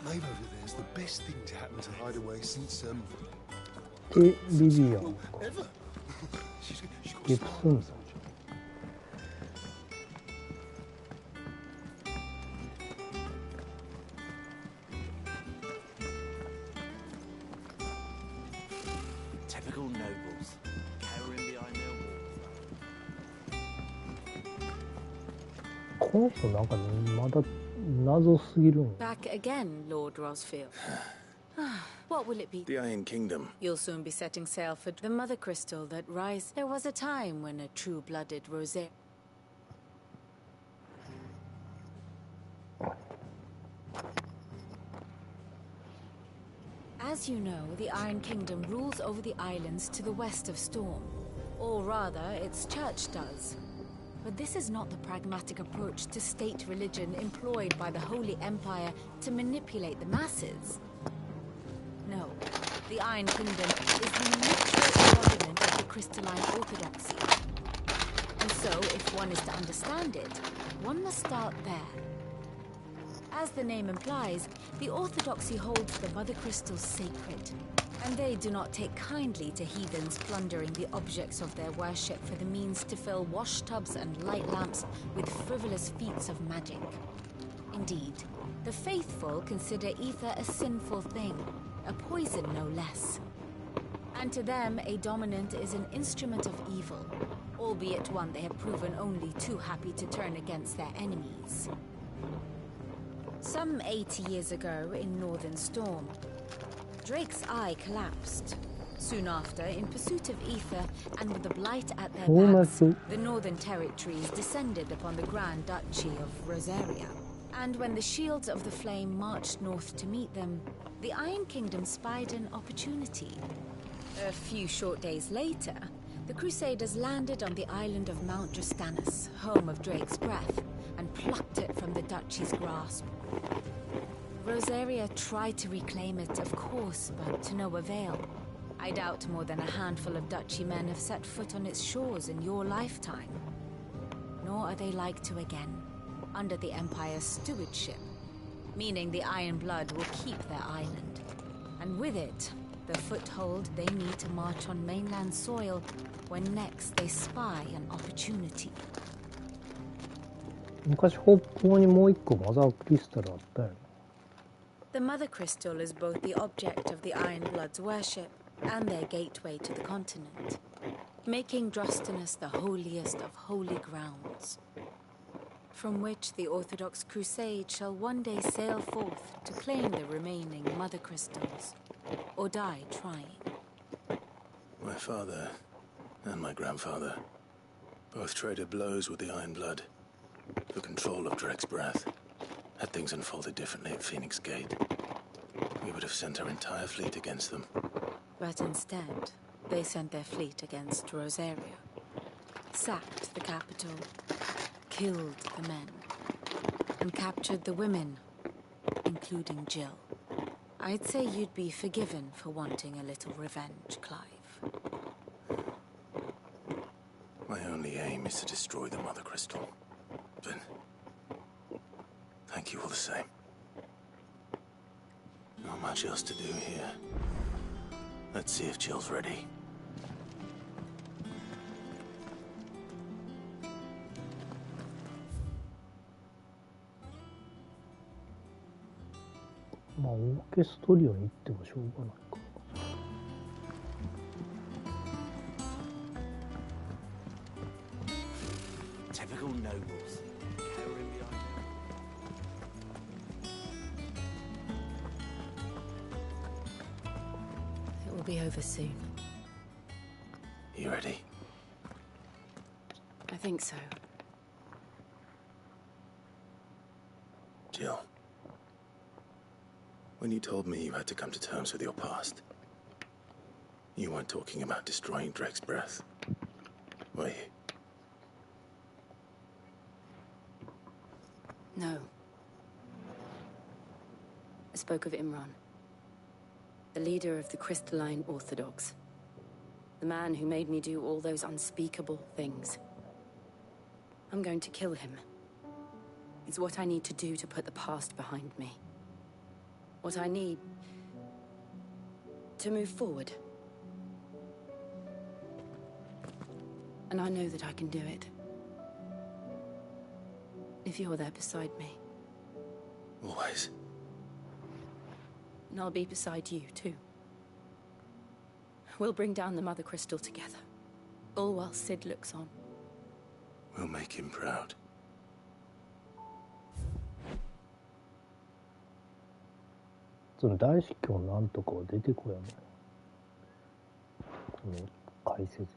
Maybe over there's the best thing to happen to Hideaway since でリビアンかゲプスンさん。Typical nobles, cowering behind their walls. この人なんかまだ謎すぎるん。 Back again, Lord Rosfield. What will it be? The Iron Kingdom. You'll soon be setting sail for The mother crystal that rise. There was a time when a true-blooded Rosé. As you know, the Iron Kingdom rules over the islands to the west of Storm. Or rather, its church does. But this is not the pragmatic approach to state religion employed by the Holy Empire to manipulate the masses. No, the Iron Kingdom is the literal embodiment of the crystalline orthodoxy. And so, if one is to understand it, one must start there. As the name implies, the orthodoxy holds the Mother Crystals sacred, and they do not take kindly to heathens plundering the objects of their worship for the means to fill washtubs and light lamps with frivolous feats of magic. Indeed, the faithful consider ether a sinful thing, a poison no less. And to them, a dominant is an instrument of evil, albeit one they have proven only too happy to turn against their enemies. Some 80 years ago in Northern Storm, Drake's eye collapsed. Soon after, in pursuit of ether and with the blight at their backs, the Northern Territories descended upon the Grand Duchy of Rosaria. And when the Shields of the Flame marched north to meet them, the Iron Kingdom spied an opportunity. A few short days later, the Crusaders landed on the island of Mount Drastanus, home of Drake's breath, and plucked it from the duchy's grasp. Rosaria tried to reclaim it, of course, but to no avail. I doubt more than a handful of duchy men have set foot on its shores in your lifetime. Nor are they like to again, under the Empire's stewardship, meaning the Iron Blood will keep their island. And with it, the foothold they need to march on mainland soil when next they spy an opportunity. 昔北方にもう一個マザークリスタルあったよね。 The Mother Crystal is both the object of the Iron Blood's worship and their gateway to the continent, making Drastanus the holiest of holy grounds, from which the Orthodox Crusade shall one day sail forth to claim the remaining Mother Crystals, or die trying. My father and my grandfather both traded blows with the Iron Blood for control of Drake's breath. Had things unfolded differently at Phoenix Gate, we would have sent our entire fleet against them. But instead, they sent their fleet against Rosaria, sacked the capital, killed the men, and captured the women, including Jill. I'd say you'd be forgiven for wanting a little revenge, Clive. My only aim is to destroy the Mother Crystal. But thank you all the same. Not much else to do here. Let's see if Jill's ready. Maオーケストリオに行ってもしょうがないか。 Typical nobles, cowering behind It will be over soon. You ready? I think so. Jill. When you told me you had to come to terms with your past, you weren't talking about destroying Drake's breath, were you? No. I spoke of Imran, the leader of the Crystalline Orthodox. The man who made me do all those unspeakable things. I'm going to kill him. It's what I need to do to put the past behind me. What I need to move forward. And I know that I can do it. If you're there beside me. Always. And I'll be beside you, too. We'll bring down the Mother Crystal together. All while Sid looks on. We'll make him proud. その大司教なんとかは出てこやんのこの解説に。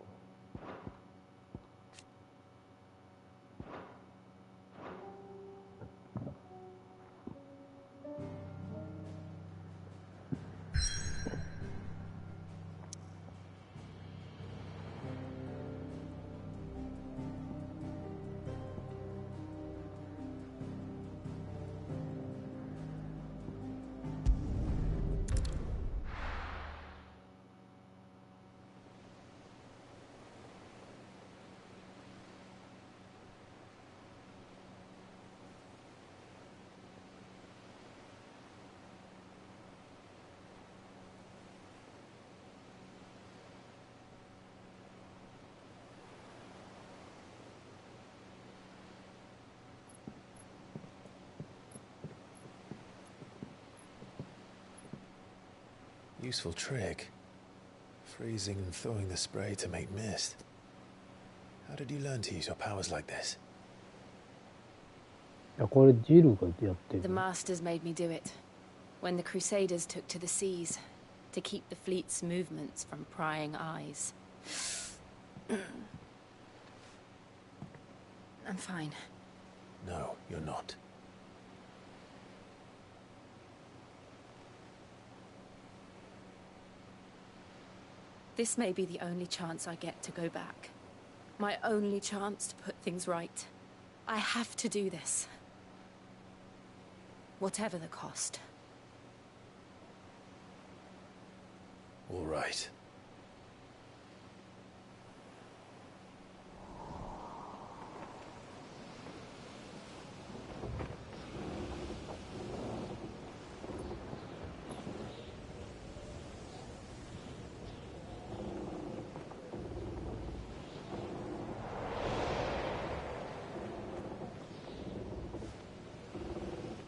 Useful trick. Freezing and thawing the spray to make mist. How did you learn to use your powers like this? いや、これジルがやってる。 The masters made me do it. When the Crusaders took to the seas. To keep the fleet's movements from prying eyes. I'm fine. No, you're not. This may be the only chance I get to go back. My only chance to put things right. I have to do this. Whatever the cost. All right.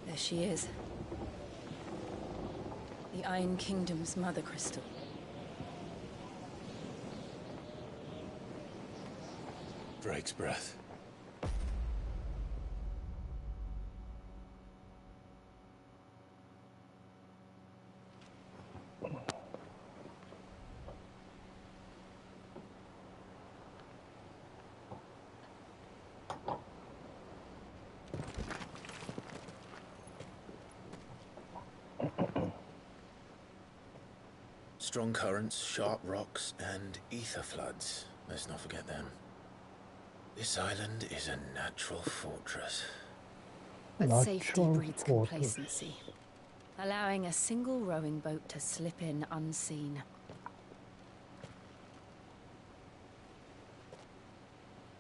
There she is. The Iron Kingdom's Mother Crystal. Drake's breath. Strong currents, sharp rocks, and ether floods. Let's not forget them. This island is a natural fortress. But safety breeds complacency, allowing a single rowing boat to slip in unseen.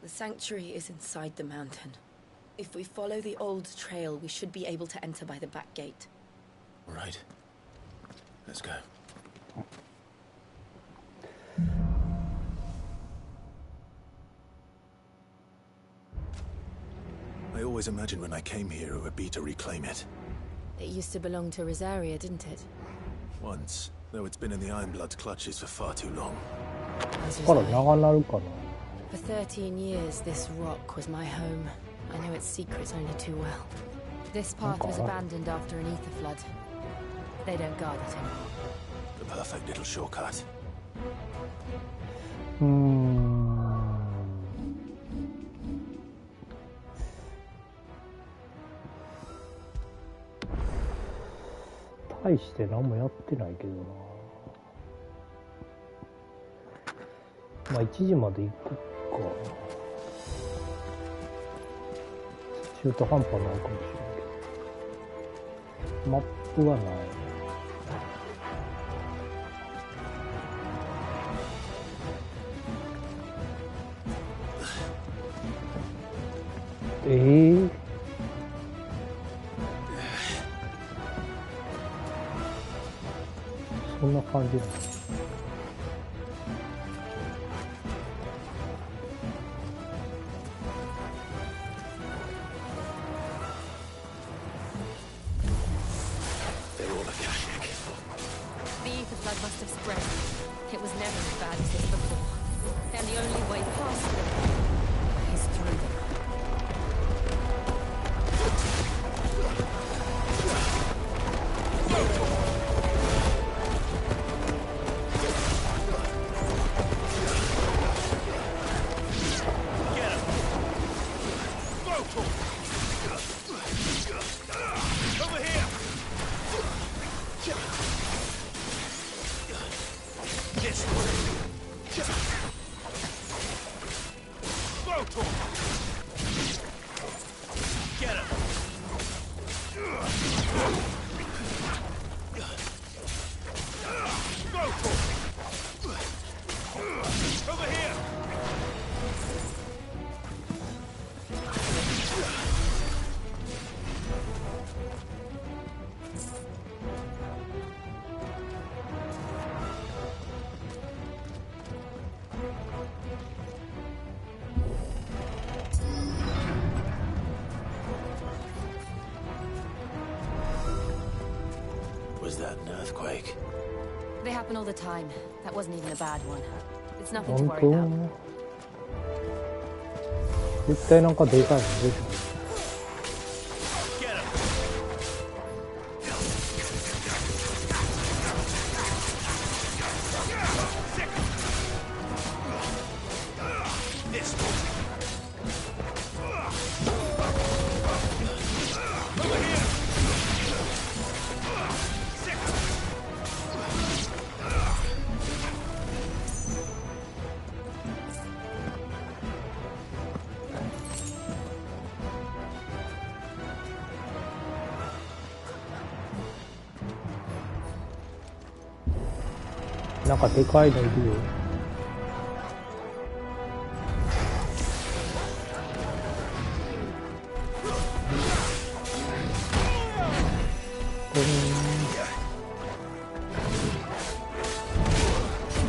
The sanctuary is inside the mountain. If we follow the old trail, we should be able to enter by the back gate. All right. Let's go. I always imagined when I came here it would be to reclaim it. It used to belong to Rosaria, didn't it? Once, though it's been in the Ironblood's clutches for far too long. For 13 years, this rock was my home. I know its secrets only too well. This path was abandoned after an ether flood. They don't guard it anymore. The perfect little shortcut. 大して何もやってないけどな。まあ1時まで行くか。中途半端なのかもしれないけど。マップはない。そんな感じなの。spread. It was never as bad as this before. And the only way past them is through them. Was that an earthquake? They happen all the time. That wasn't even a bad one. It's nothing to worry about. 絶対なんかでかいの出てる。なんかでかいのいるよ。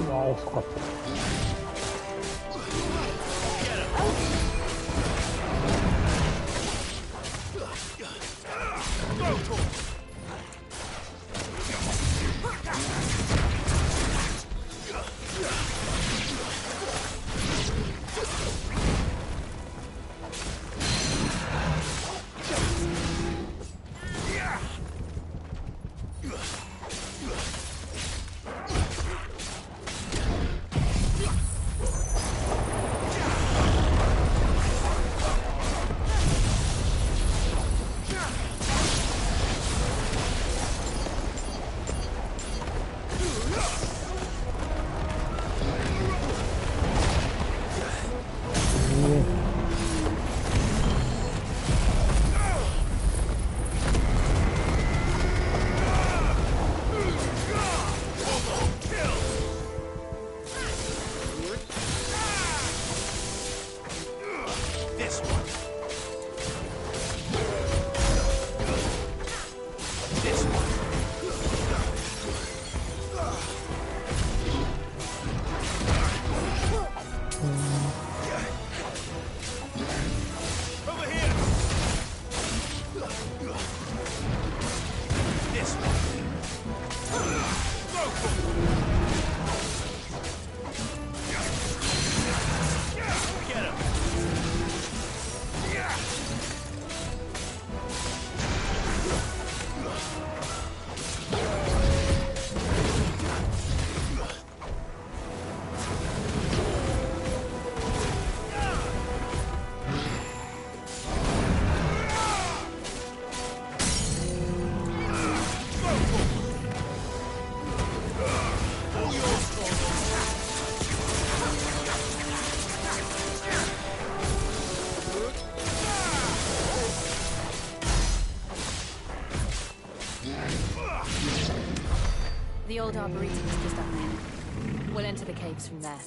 うわ、遅かった。The old arboretum is just up there. We'll enter the caves from there.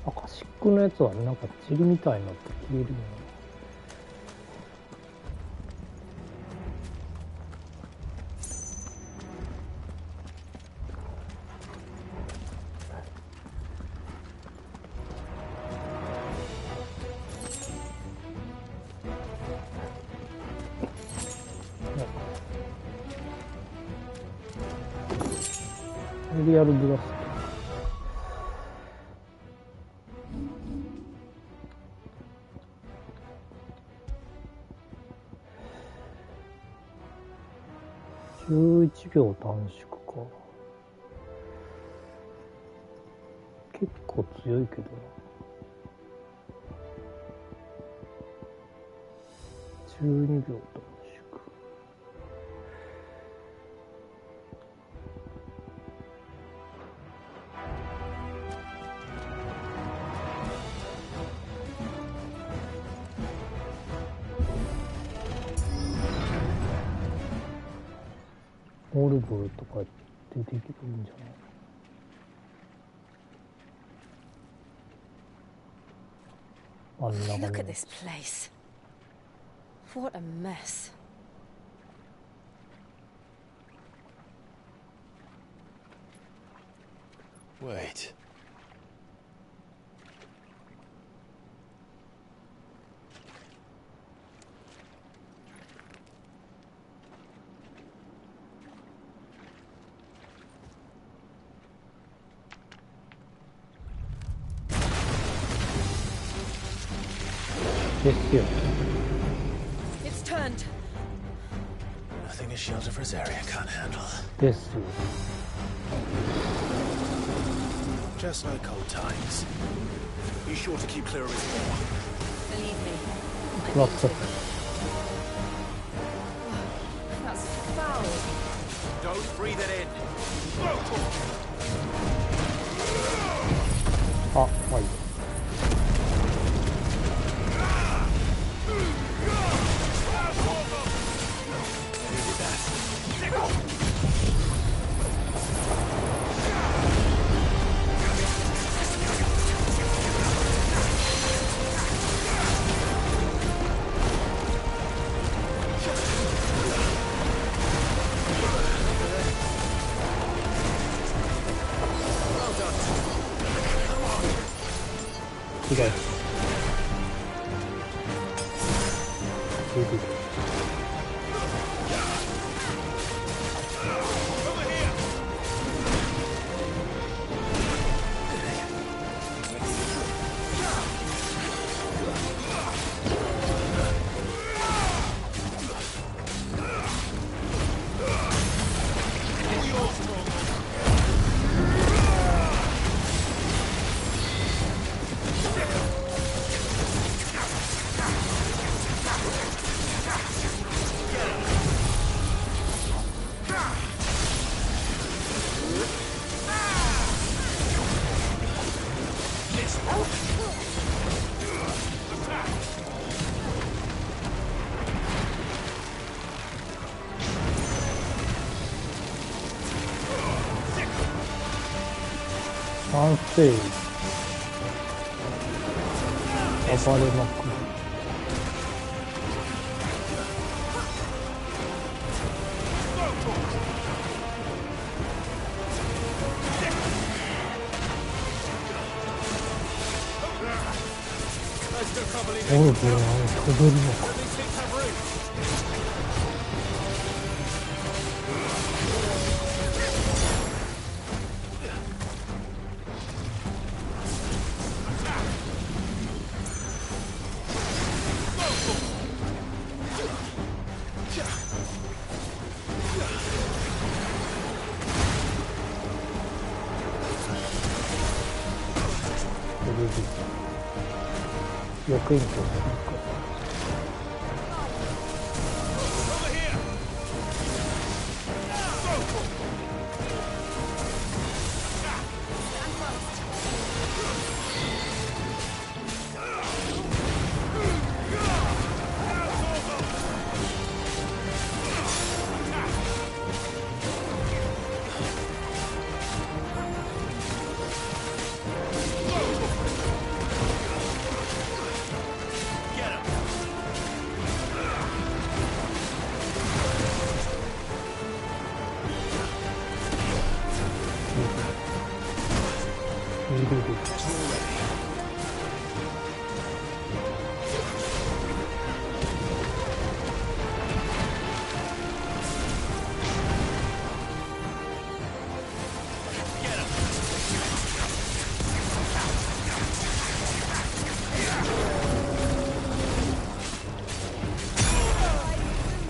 アカシックのやつはなんか塵みたいになって消えるよね。リアルブラスト。11秒短縮か。結構強いけどな。12秒短縮。モルボルとか出てきていいんじゃない？あんな感じ。 Look at this place. What a mess. Wait. It's turned. Nothing a shield of Rosaria can't handle. This. Just like old times. Be sure to keep clear of his paw. Believe me. Lots of. That's foul. Don't breathe it in. Ah, wait. Okay. One stage.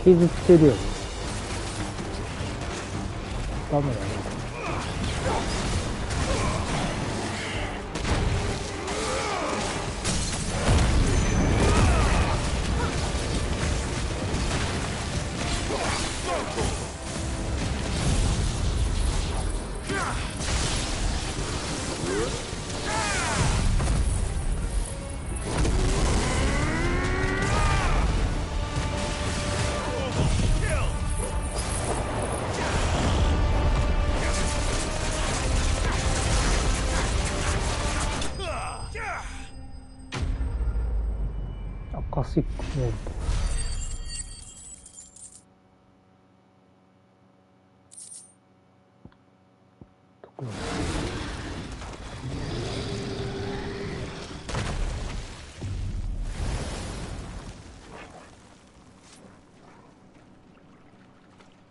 削ってるよね。ダメだね。アカシックモード。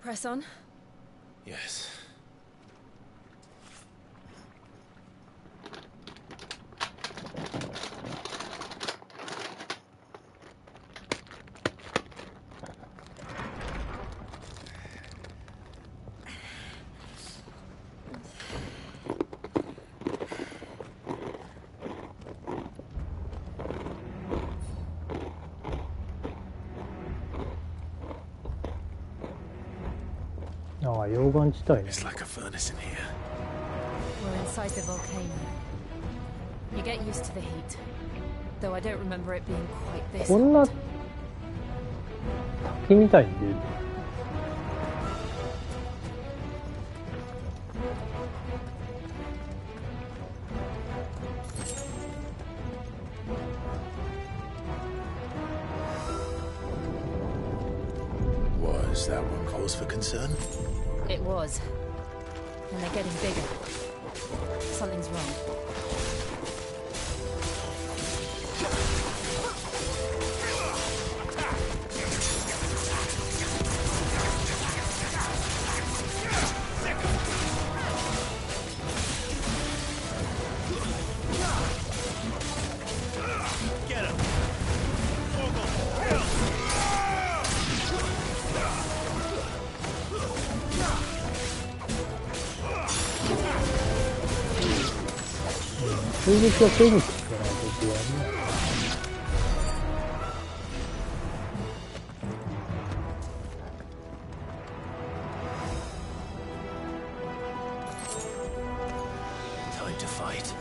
Press on. Yes. It's like a furnace in here. We're inside the volcano. You get used to the heat, though I don't remember it being quite this こんな hot. 滝みたいに出る。Was that one cause for concern? It was. And they're getting bigger. Something's wrong.攻撃はフェニックスから僕はね。Time to fight.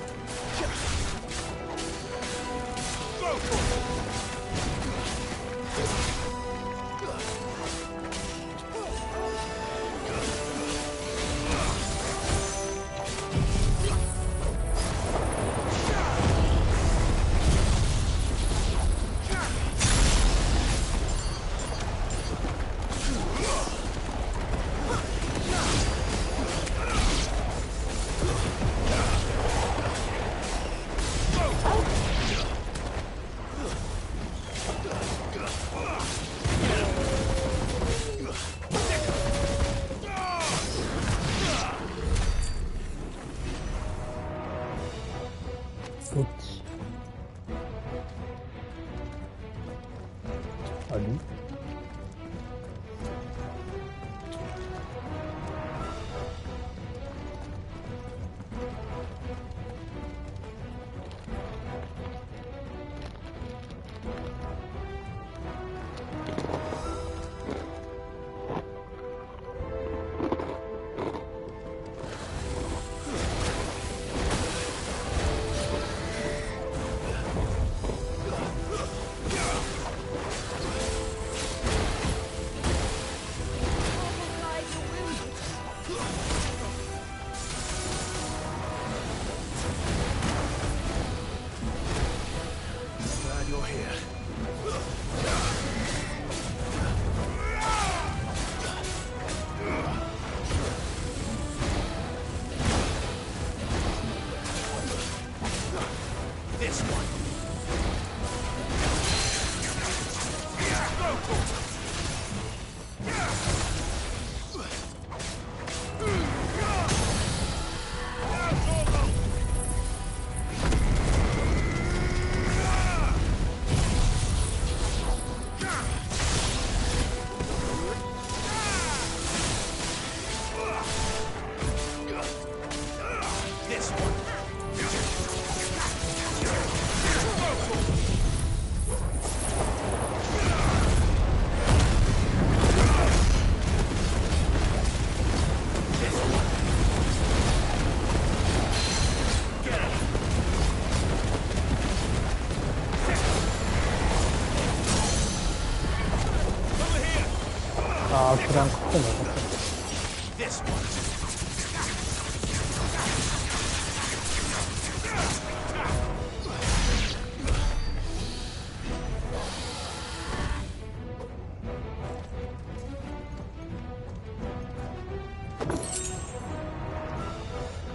かなかった。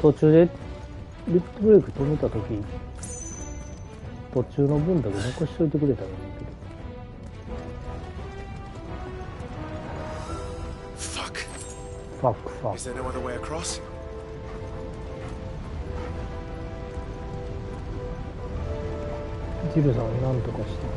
途中でリフトブレーキ止めたとき、途中の分だけ残しといてくれたらいいけど。ファック。Is there no other way across? ジルさんなんとかして。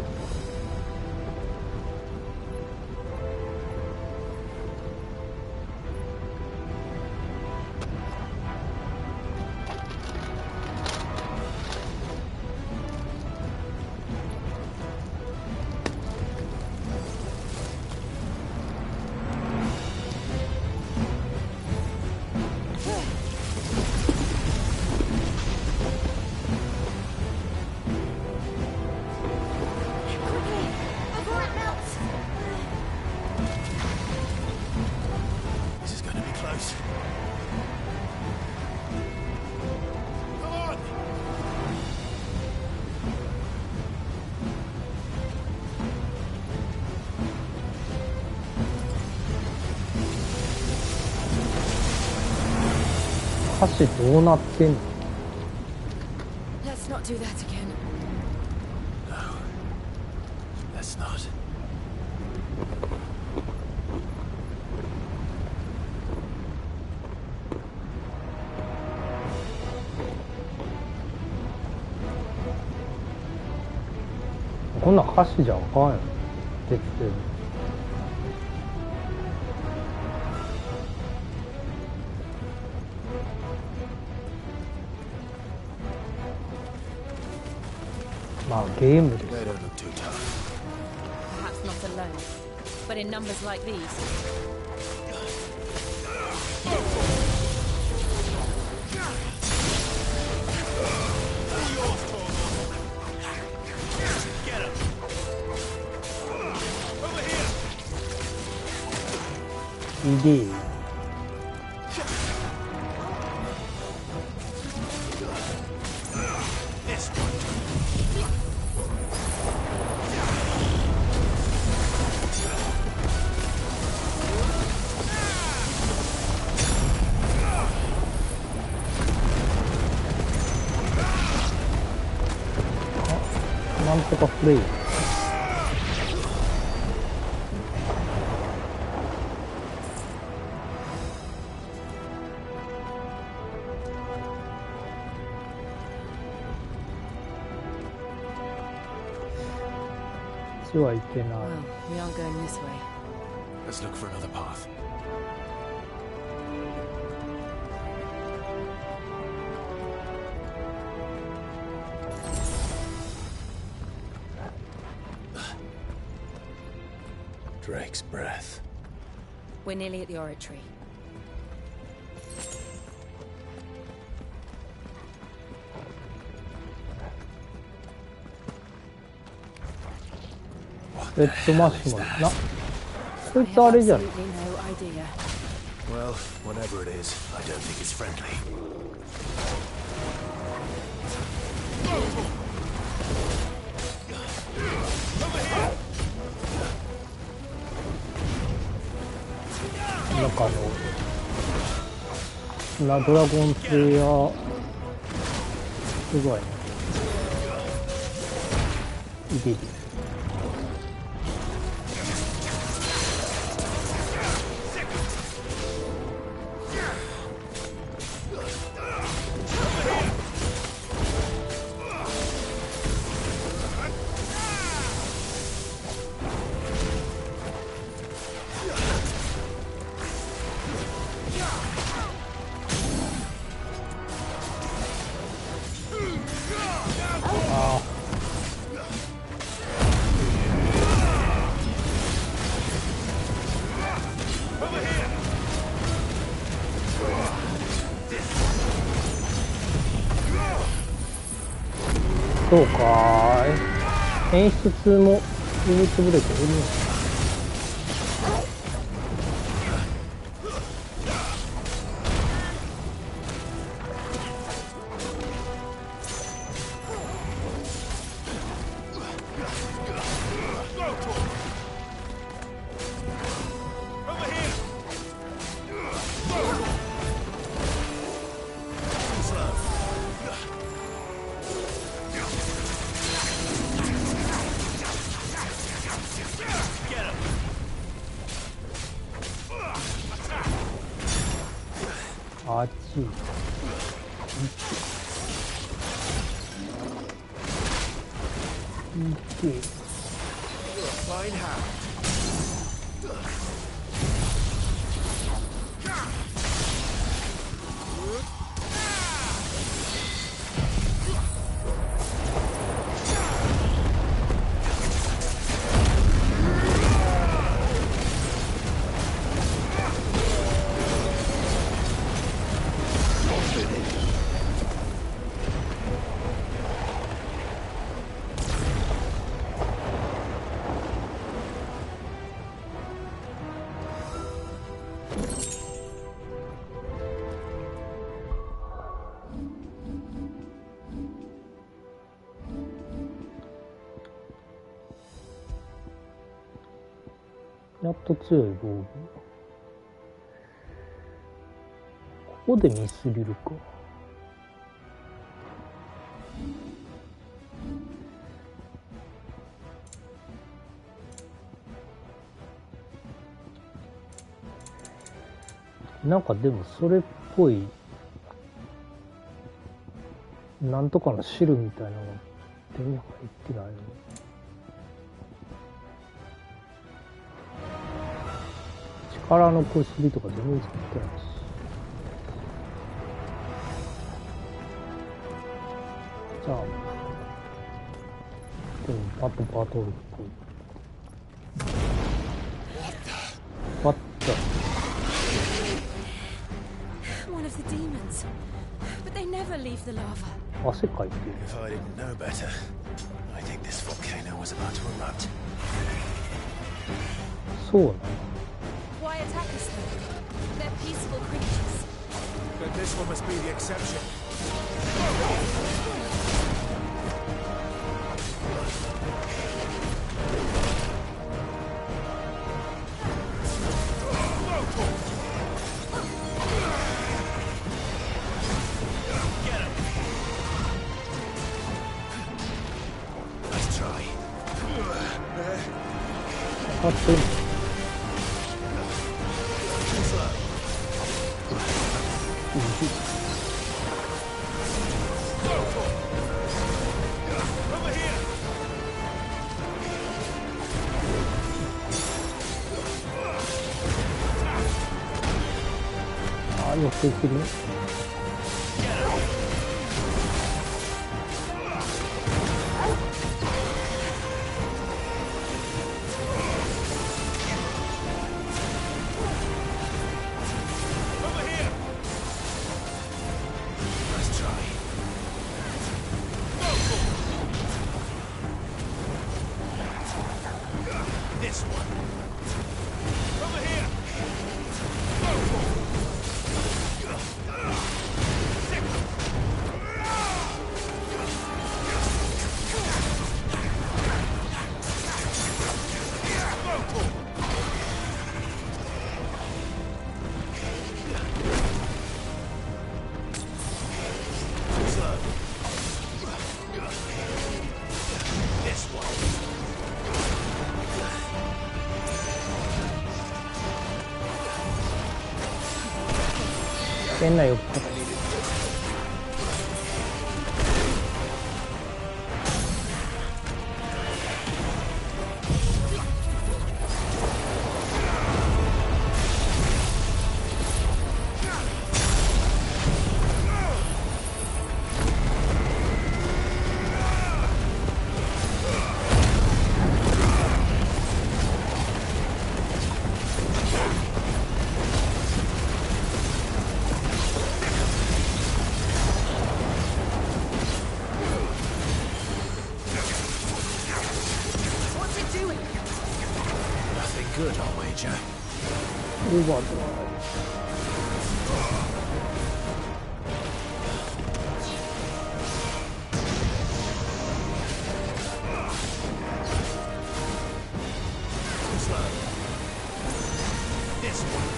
橋どうなってんの？ Let's not do that again. No. Let's not. こんなん橋じゃあかんやん。鉄で。まあゲームです。 They don't look too tough. Perhaps not alone, but in numbers like these. ED。なんとかプレイ。はいけない。Well, we aren't going this way. Let's look for another path. Drake's breath. We're nearly at the oratory.レッドマッシュマンな。こいつあれじゃない。Well, whatever it is, I don't think it's friendly. なんかドラゴンプレイヤーすごいね。いける。そうか演出もリミットブレーキいるのかな。8、Fine hand.やっと強い防具。ここでミスリルか。なんかでもそれっぽいなんとかの汁みたいなのが手に入ってないの。力の薬とか全然使ってないし。じゃあでもバトルっぽい。What the? One of the demons. But they never leave the lava. 汗かいてる。 If I didn't know better, I think this volcano was about to erupt. そうなの。 Why attack us then? They're peaceful creatures. But this one must be the exception. Let's try. あっと。 ああ、寄っていける。変なよっか。Good, I'll wager. Overdrive. This one.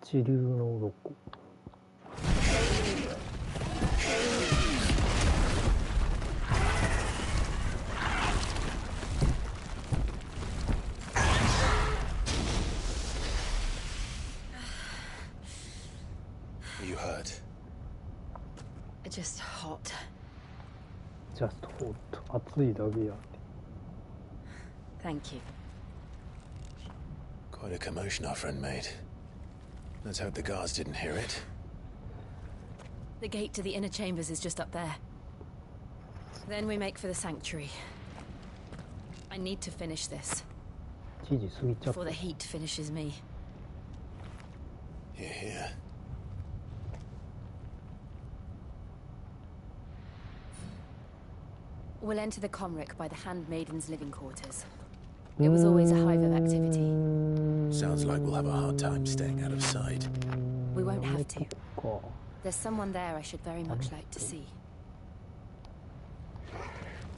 一流の鱗。You hurt? Just hot. Just hot. 暑いだけや。Thank you. Quite a commotion our friend made. Let's hope the guards didn't hear it. The gate to the inner chambers is just up there. Then we make for the sanctuary. I need to finish this. Before the heat finishes me. Here, here. We'll enter the Comric by the Handmaiden's living quarters. It was always a hive of activity. Sounds like we'll have a hard time staying out of sight. We won't have to. There's someone there I should very much like to see.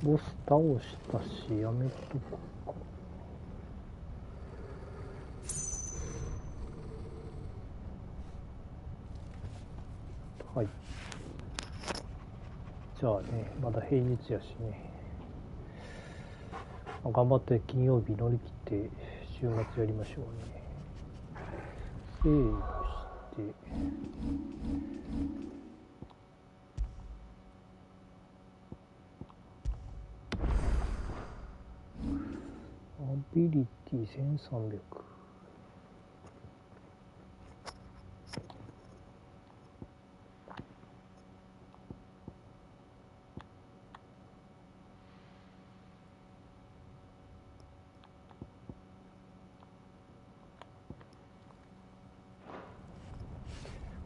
ボス倒したし、やめとくか。はい。じゃあね、まだ平日やしね。頑張って金曜日乗り切って週末やりましょうね。セーブして。アビリティ1300。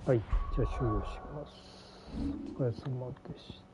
はい、じゃあ終了します。お疲れ様でした。